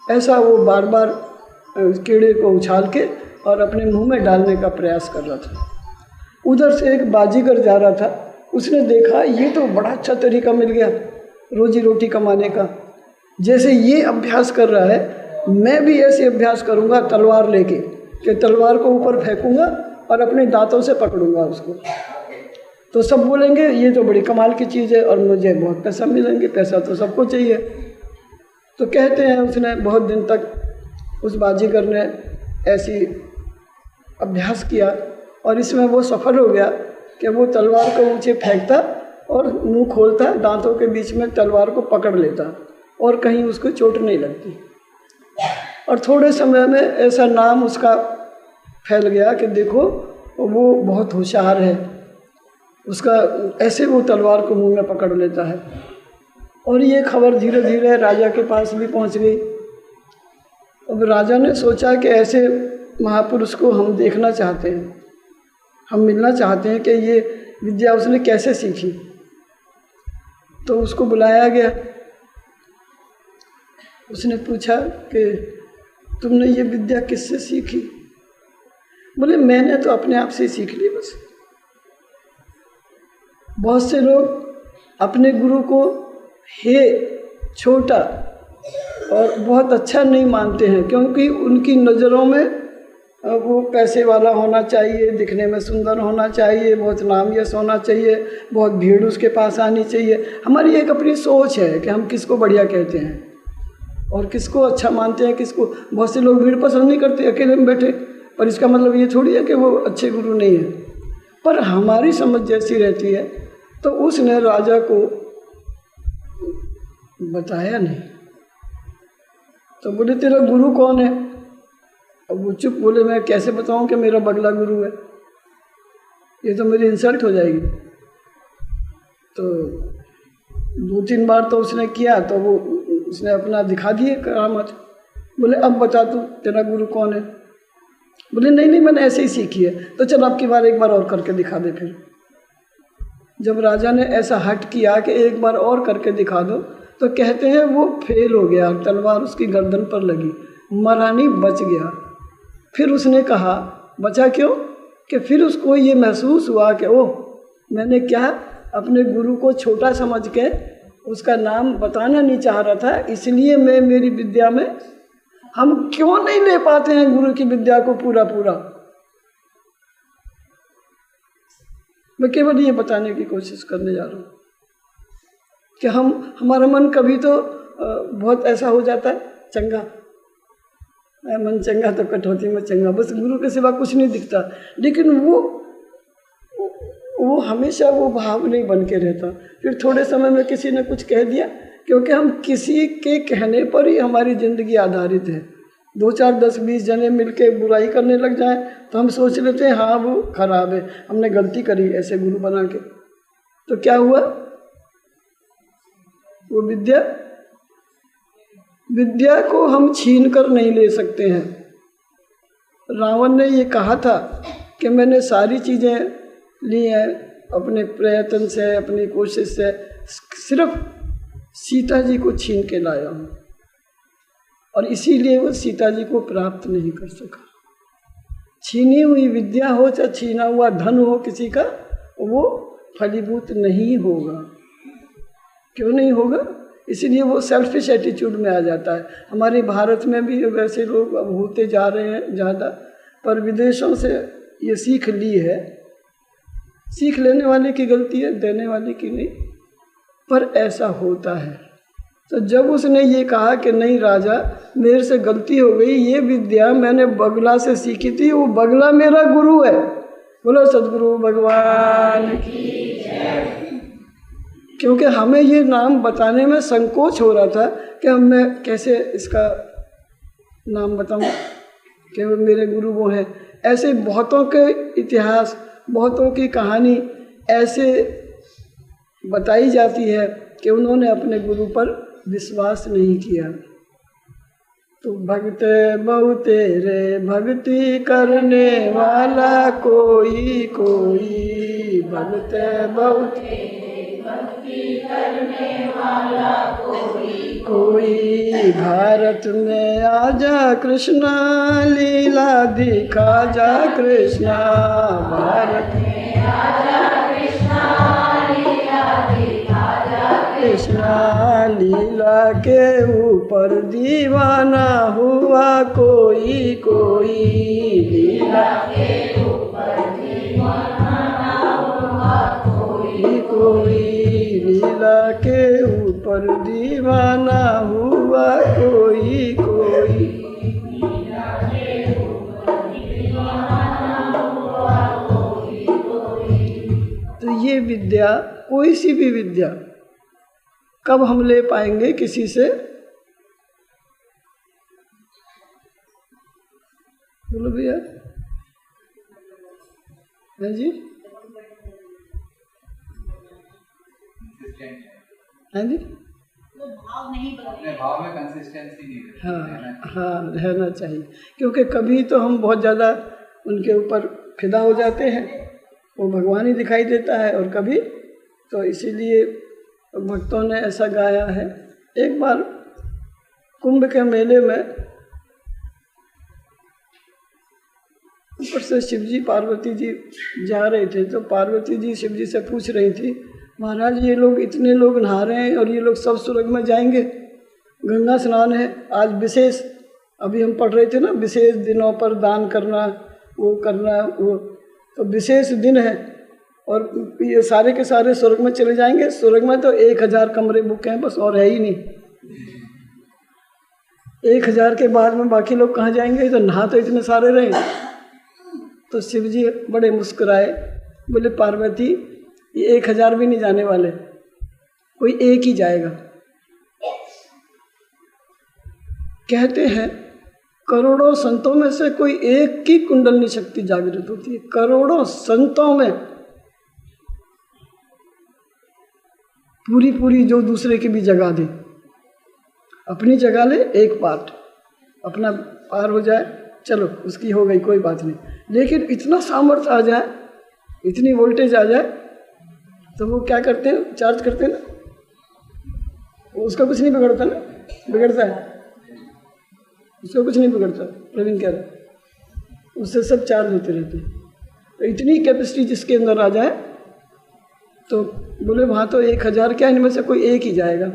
A: ऐसा वो बार बार कीड़े को उछाल के और अपने मुंह में डालने का प्रयास कर रहा था। उधर से एक बाजीगर जा रहा था, उसने देखा ये तो बड़ा अच्छा तरीका मिल गया रोजी रोटी कमाने का। जैसे ये अभ्यास कर रहा है, मैं भी ऐसे अभ्यास करूँगा तलवार लेके, कि तलवार को ऊपर फेंकूँगा और अपने दांतों से पकड़ूँगा उसको। तो सब बोलेंगे ये तो बड़ी कमाल की चीज़ है और मुझे बहुत पैसा मिलेंगे, पैसा तो सबको चाहिए। तो कहते हैं उसने बहुत दिन तक उस बाजीगर ने ऐसी अभ्यास किया और इसमें वो सफल हो गया कि वो तलवार को ऊंचे फेंकता और मुंह खोलता, दांतों के बीच में तलवार को पकड़ लेता और कहीं उसको चोट नहीं लगती। और थोड़े समय में ऐसा नाम उसका फैल गया कि देखो वो बहुत होशियार है, उसका ऐसे वो तलवार को मुंह में पकड़ लेता है। और ये खबर धीरे धीरे राजा के पास भी पहुंच गई। अब राजा ने सोचा कि ऐसे महापुरुष को हम देखना चाहते हैं, हम मिलना चाहते हैं कि ये विद्या उसने कैसे सीखी। तो उसको बुलाया गया। उसने पूछा कि तुमने ये विद्या किससे सीखी? बोले मैंने तो अपने आप से सीख ली बस। बहुत से लोग अपने गुरु को हे छोटा और बहुत अच्छा नहीं मानते हैं, क्योंकि उनकी नज़रों में वो पैसे वाला होना चाहिए, दिखने में सुंदर होना चाहिए, बहुत नाम यश होना चाहिए, बहुत भीड़ उसके पास आनी चाहिए। हमारी एक अपनी सोच है कि हम किसको बढ़िया कहते हैं और किसको अच्छा मानते हैं, किसको। बहुत से लोग भीड़ पसंद नहीं करते, अकेले में बैठे, पर इसका मतलब ये थोड़ी है कि वो अच्छे गुरु नहीं है। पर हमारी समझ जैसी रहती है। तो उसने राजा को बताया नहीं। तो बोले तेरा गुरु कौन है? अब वो चुप, बोले मैं कैसे बताऊं कि मेरा बगला गुरु है, ये तो मेरी इंसल्ट हो जाएगी। तो 2-3 बार तो उसने किया, तो वो उसने अपना दिखा दिए करामत। बोले अब बता तू तेरा गुरु कौन है? बोले नहीं मैंने ऐसे ही सीखी है। तो चल अब की बार एक बार और करके दिखा दे। फिर जब राजा ने ऐसा हट किया कि एक बार और करके दिखा दो, तो कहते हैं वो फेल हो गया, तलवार उसकी गर्दन पर लगी, मरा नहीं, बच गया। फिर उसने कहा बचा क्यों? कि फिर उसको ये महसूस हुआ कि ओह मैंने क्या अपने गुरु को छोटा समझ के उसका नाम बताना नहीं चाह रहा था, इसलिए मैं मेरी विद्या में, हम क्यों नहीं ले पाते हैं गुरु की विद्या को पूरा पूरा। मैं केवल ये बताने की कोशिश करने जा रहा हूँ कि हमारा मन कभी तो बहुत ऐसा हो जाता है चंगा, मन चंगा तो कटौती में चंगा, बस गुरु के सिवा कुछ नहीं दिखता। लेकिन वो हमेशा वो भाव नहीं बन के रहता। फिर थोड़े समय में किसी ने कुछ कह दिया, क्योंकि हम किसी के कहने पर ही हमारी ज़िंदगी आधारित है। 2, 4, 10, 20 जने मिलके बुराई करने लग जाएं तो हम सोच लेते हैं हाँ वो खराब है, हमने गलती करी ऐसे गुरु बना के। तो क्या हुआ? वो विद्या को हम छीन कर नहीं ले सकते हैं। रावण ने ये कहा था कि मैंने सारी चीज़ें ली हैं अपने प्रयत्न से, अपनी कोशिश से, सिर्फ सीता जी को छीन के लाया हूँ, और इसीलिए वो सीता जी को प्राप्त नहीं कर सका। छीनी हुई विद्या हो चाहे छीना हुआ धन हो किसी का, वो फलीभूत नहीं होगा। क्यों नहीं होगा? इसीलिए वो सेल्फिश एटीट्यूड में आ जाता है। हमारे भारत में भी वैसे लोग अब होते जा रहे हैं ज़्यादा, पर विदेशों से ये सीख ली है। सीख लेने वाले की गलती है, देने वाले की नहीं, पर ऐसा होता है। तो जब उसने ये कहा कि नहीं राजा मेरे से गलती हो गई, ये विद्या मैंने बगला से सीखी थी, वो बगला मेरा गुरु है। बोलो सद्गुरु भगवान की जय। क्योंकि हमें ये नाम बताने में संकोच हो रहा था कि मैं कैसे इसका नाम बताऊं कि वो मेरे गुरु वो हैं। ऐसे बहुतों के इतिहास, बहुतों की कहानी ऐसे बताई जाती है कि उन्होंने अपने गुरु पर विश्वास नहीं किया। तो भक्त बहुते रे भक्ति करने वाला कोई कोई, भक्त बहुते भक्ति करने वाला कोई कोई। भारत में आजा कृष्णा लीला दिखा जा कृष्णा, भारत में आजा कृष्णा लीला दिखा जा कृष्णा। लीला के ऊपर दीवाना हुआ कोई कोई, लीला के ऊपर दीवाना हुआ कोई कोई, लीला के ऊपर दीवाना हुआ कोई कोई, लीला के ऊपर दीवाना हुआ कोई कोई। तो ये विद्या, कोई सी भी विद्या कब हम ले पाएंगे किसी से? बोलो भैया। है जी, हाँ जी,
B: भाव नहीं बदले,
C: भाव में कंसिस्टेंसी नहीं रहती।
A: हाँ रहना चाहिए, क्योंकि कभी तो हम बहुत ज़्यादा उनके ऊपर फिदा हो जाते हैं, वो भगवान ही दिखाई देता है, और कभी तो इसीलिए भक्तों ने ऐसा गाया है। एक बार कुंभ के मेले में ऊपर से शिवजी पार्वती जी जा रहे थे, तो पार्वती जी शिवजी से पूछ रही थी, महाराज ये लोग इतने लोग नहा रहे हैं और ये लोग सब स्वर्ग में जाएंगे, गंगा स्नान है आज विशेष, अभी हम पढ़ रहे थे ना, विशेष दिनों पर दान करना, वो करना, वो तो विशेष दिन है, और ये सारे के सारे स्वर्ग में चले जाएंगे। स्वर्ग में तो 1000 कमरे बुक हैं बस, और है ही नहीं। 1000 के बाद में बाकी लोग कहाँ जाएंगे? तो नहा तो इतने सारे रहे। तो शिव जी बड़े मुस्कुराए, बोले पार्वती ये 1000 भी नहीं जाने वाले, कोई एक ही जाएगा। कहते हैं करोड़ों संतों में से कोई एक की कुंडलनी शक्ति जागृत होती है, करोड़ों संतों में पूरी पूरी, जो दूसरे की भी जगा दे, अपनी जगह ले, एक पार्ट अपना पार हो जाए, चलो उसकी हो गई, कोई बात नहीं। लेकिन इतना सामर्थ्य आ जाए, इतनी वोल्टेज आ जाए, तो वो क्या करते हैं, चार्ज करते हैं ना, उसका कुछ नहीं बिगड़ता ना, बिगड़ता है, उसका कुछ नहीं बिगड़ता। प्रवीण कह रहे उससे सब चार्ज होते रहते हैं। तो इतनी कैपेसिटी जिसके अंदर आ जाए, तो बोले वहाँ तो 1000 क्या, इनमें से कोई एक ही जाएगा।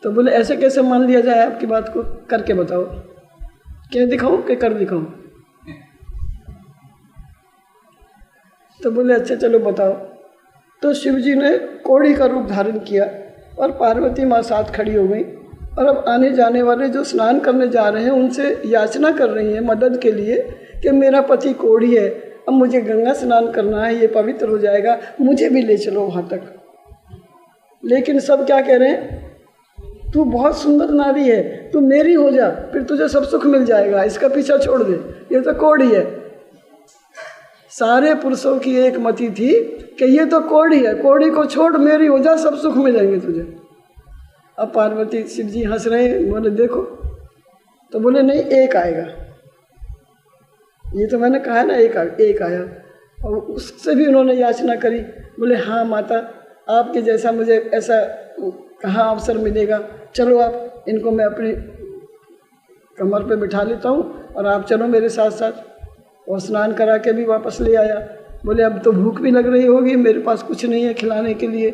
A: तो बोले ऐसे कैसे मान लिया जाए, आपकी बात को करके बताओ, क्या दिखाऊं कि कर दिखाऊं? तो बोले अच्छा चलो बताओ। तो शिव जी ने कोड़ी का रूप धारण किया और पार्वती माँ साथ खड़ी हो गई, और अब आने जाने वाले जो स्नान करने जा रहे हैं उनसे याचना कर रही हैं मदद के लिए कि मेरा पति कोढ़ी है, अब मुझे गंगा स्नान करना है, ये पवित्र हो जाएगा, मुझे भी ले चलो वहाँ तक। लेकिन सब क्या कह रहे हैं, तू बहुत सुंदर नारी है, तू मेरी हो जा, फिर तुझे सब सुख मिल जाएगा, इसका पीछा छोड़ दे, ये तो कोढ़ी है। सारे पुरुषों की एक मति थी कि ये तो कोढ़ी है, कोढ़ी को छोड़, मेरी हो जा, सब सुख मिलेंगे तुझे। अब पार्वती शिव जी हंस रहे, बोले देखो, तो बोले नहीं एक आएगा, ये तो मैंने कहा ना एक आया। और उससे भी उन्होंने याचना करी, बोले हाँ माता, आपके जैसा मुझे ऐसा कहाँ अवसर मिलेगा, चलो आप इनको मैं अपनी कमर पे बिठा लेता हूँ और आप चलो मेरे साथ साथ। और स्नान करा के भी वापस ले आया। बोले अब तो भूख भी लग रही होगी, मेरे पास कुछ नहीं है खिलाने के लिए।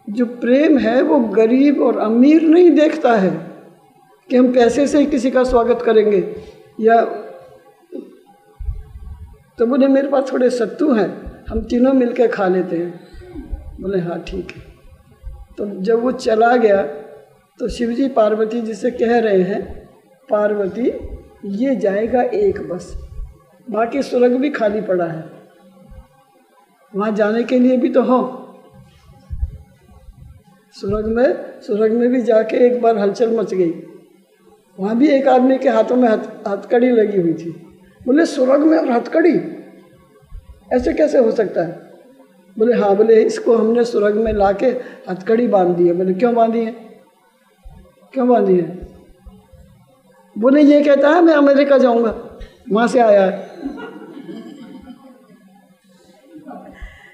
A: जो प्रेम है वो गरीब और अमीर नहीं देखता है कि हम पैसे से ही किसी का स्वागत करेंगे या। तो बोले मेरे पास थोड़े सत्तू हैं, हम तीनों मिलकर खा लेते हैं। बोले हाँ ठीक है। तो जब वो चला गया तो शिवजी पार्वती जी से कह रहे हैं, पार्वती ये जाएगा एक बस, बाकी स्वर्ग भी खाली पड़ा है, वहाँ जाने के लिए भी तो हो। सुरंग में भी जाके एक बार हलचल मच गई। वहाँ भी एक आदमी के हाथों में हथकड़ी लगी हुई थी। बोले सुरंग में और हथकड़ी, ऐसे कैसे हो सकता है? बोले हाँ, बोले इसको हमने सुरंग में लाके हथकड़ी बांध दी है। बोले क्यों बांधी है, क्यों बांधी है? बोले ये कहता है मैं अमेरिका जाऊंगा, वहाँ से आया है,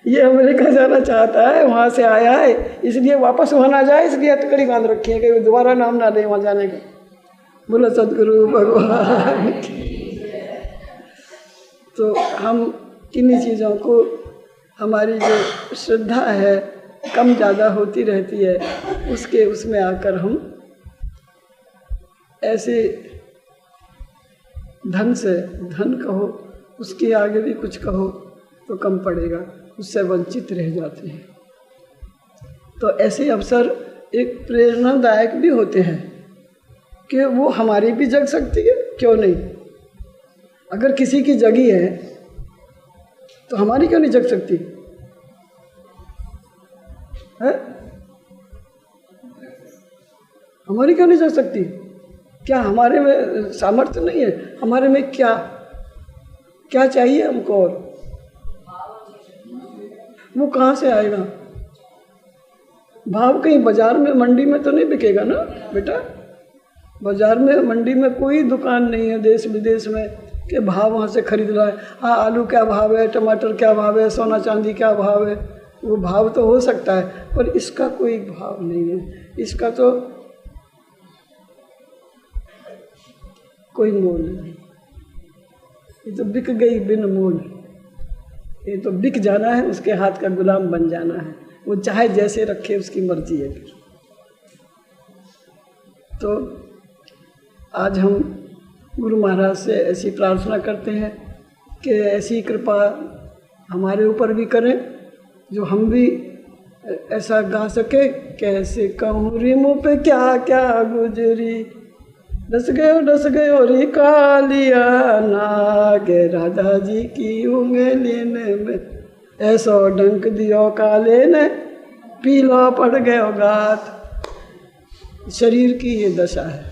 A: ये अमेरिका जाना चाहता है, वहाँ से आया है, इसलिए वापस वहाँ ना जाए, इसलिए हथकड़ी बांध रखी है कि दोबारा नाम ना ले वहाँ जाने का। बोला सद्गुरु भगवान। तो हम किन्हीं चीज़ों को, हमारी जो श्रद्धा है कम ज़्यादा होती रहती है, उसमें आकर हम ऐसे धन कहो, उसके आगे भी कुछ कहो तो कम पड़ेगा, उससे वंचित रह जाते हैं। तो ऐसे अवसर एक प्रेरणादायक भी होते हैं कि वो हमारी भी जग सकती है, क्यों नहीं? अगर किसी की जगी है तो हमारी क्यों नहीं जग सकती है? हमारी क्यों नहीं जग सकती? क्या हमारे में सामर्थ्य नहीं है? हमारे में क्या चाहिए हमको? और वो कहाँ से आएगा? भाव कहीं बाजार में मंडी में तो नहीं बिकेगा ना बेटा। बाजार में मंडी में कोई दुकान नहीं है देश विदेश में कि भाव वहाँ से खरीद रहा है। हाँ, आलू क्या भाव है, टमाटर क्या भाव है, सोना चांदी क्या भाव है, वो भाव तो हो सकता है, पर इसका कोई भाव नहीं है, इसका तो कोई मोल नहीं। ये तो बिक गई बिन मोल, ये तो बिक जाना है, उसके हाथ का गुलाम बन जाना है, वो चाहे जैसे रखे उसकी मर्जी है। फिर तो आज हम गुरु महाराज से ऐसी प्रार्थना करते हैं कि ऐसी कृपा हमारे ऊपर भी करें जो हम भी ऐसा गा सके। कैसे कहूँ री मुँह पे क्या क्या गुजरी, डस गयो री कालिया नागे राधा जी की उंगली में, ऐसो डंक दियो काले ने पीला पड़ गयो गात। शरीर की ये दशा है,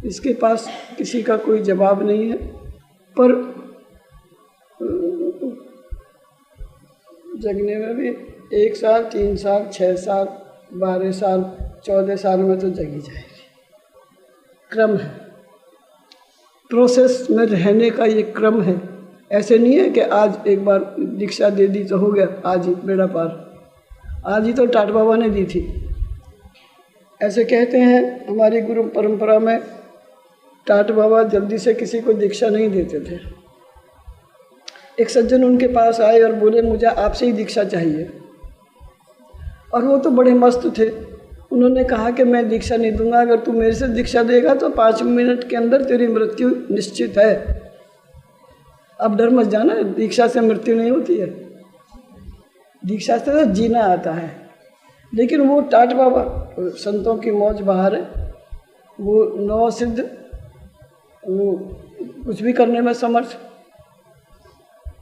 A: इसके पास किसी का कोई जवाब नहीं है। पर जगने में भी 1 साल, 3 साल, 6 साल, 12 साल, 14 साल में तो जगी जाएगी। क्रम है, प्रोसेस में रहने का ये क्रम है। ऐसे नहीं है कि आज एक बार दीक्षा दे दी तो हो गया, आज ही बेड़ा पार, आज ही तो टाट बाबा ने दी थी। ऐसे कहते हैं हमारी गुरु परंपरा में, टाट बाबा जल्दी से किसी को दीक्षा नहीं देते थे। एक सज्जन उनके पास आए और बोले मुझे आपसे ही दीक्षा चाहिए, और वो तो बड़े मस्त थे। उन्होंने कहा कि मैं दीक्षा नहीं दूंगा, अगर तू मेरे से दीक्षा देगा तो 5 मिनट के अंदर तेरी मृत्यु निश्चित है। अब डर मत जाना, दीक्षा से मृत्यु नहीं होती है, दीक्षा से तो जीना आता है। लेकिन वो टाट बाबा संतों की मौज बहार है, वो नौ सिद्ध, वो कुछ भी करने में समर्थ।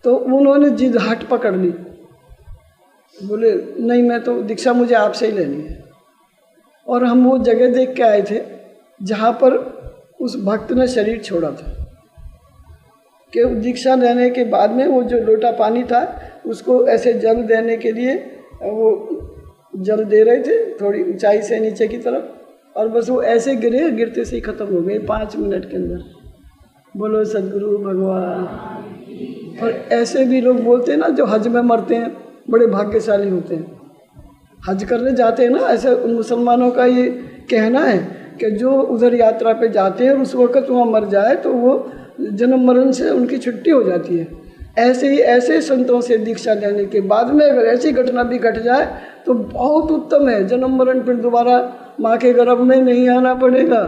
A: तो उन्होंने जिद हट पकड़ ली, बोले नहीं, मैं तो दीक्षा मुझे आपसे ही लेनी है। और हम वो जगह देख के आए थे जहाँ पर उस भक्त ने शरीर छोड़ा था, कि दीक्षा लेने के बाद में वो जो लोटा पानी था उसको ऐसे जल देने के लिए वो जल दे रहे थे थोड़ी ऊंचाई से नीचे की तरफ, और बस वो ऐसे गिरे, गिरते से ही खत्म हो गए 5 मिनट के अंदर। बोलो सद्गुरु भगवान। और ऐसे भी लोग बोलते हैं ना जो हज में मरते हैं, बड़े भाग्यशाली होते हैं। हज करने जाते हैं ना, ऐसे उन मुसलमानों का ये कहना है कि जो उधर यात्रा पे जाते हैं उस वक़्त वहाँ मर जाए तो वो जन्म मरण से उनकी छुट्टी हो जाती है। ऐसे ही ऐसे संतों से दीक्षा लेने के बाद में अगर ऐसी घटना भी घट जाए तो बहुत उत्तम है, जन्म मरण फिर दोबारा माँ के गर्भ में नहीं आना पड़ेगा।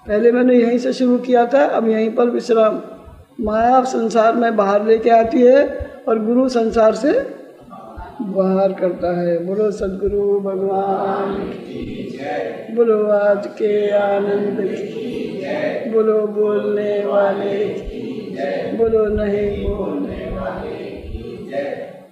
A: पहले मैंने यहीं से शुरू किया था, अब यहीं पर विश्राम। माया संसार में बाहर लेके आती है और गुरु संसार से बाहर करता है। बोलो सद्गुरु भगवान की जय, बोलो आज के आनंद की जय, बोलो बोलने वाले की जय, बोलो नहीं बोलने वाले की जय।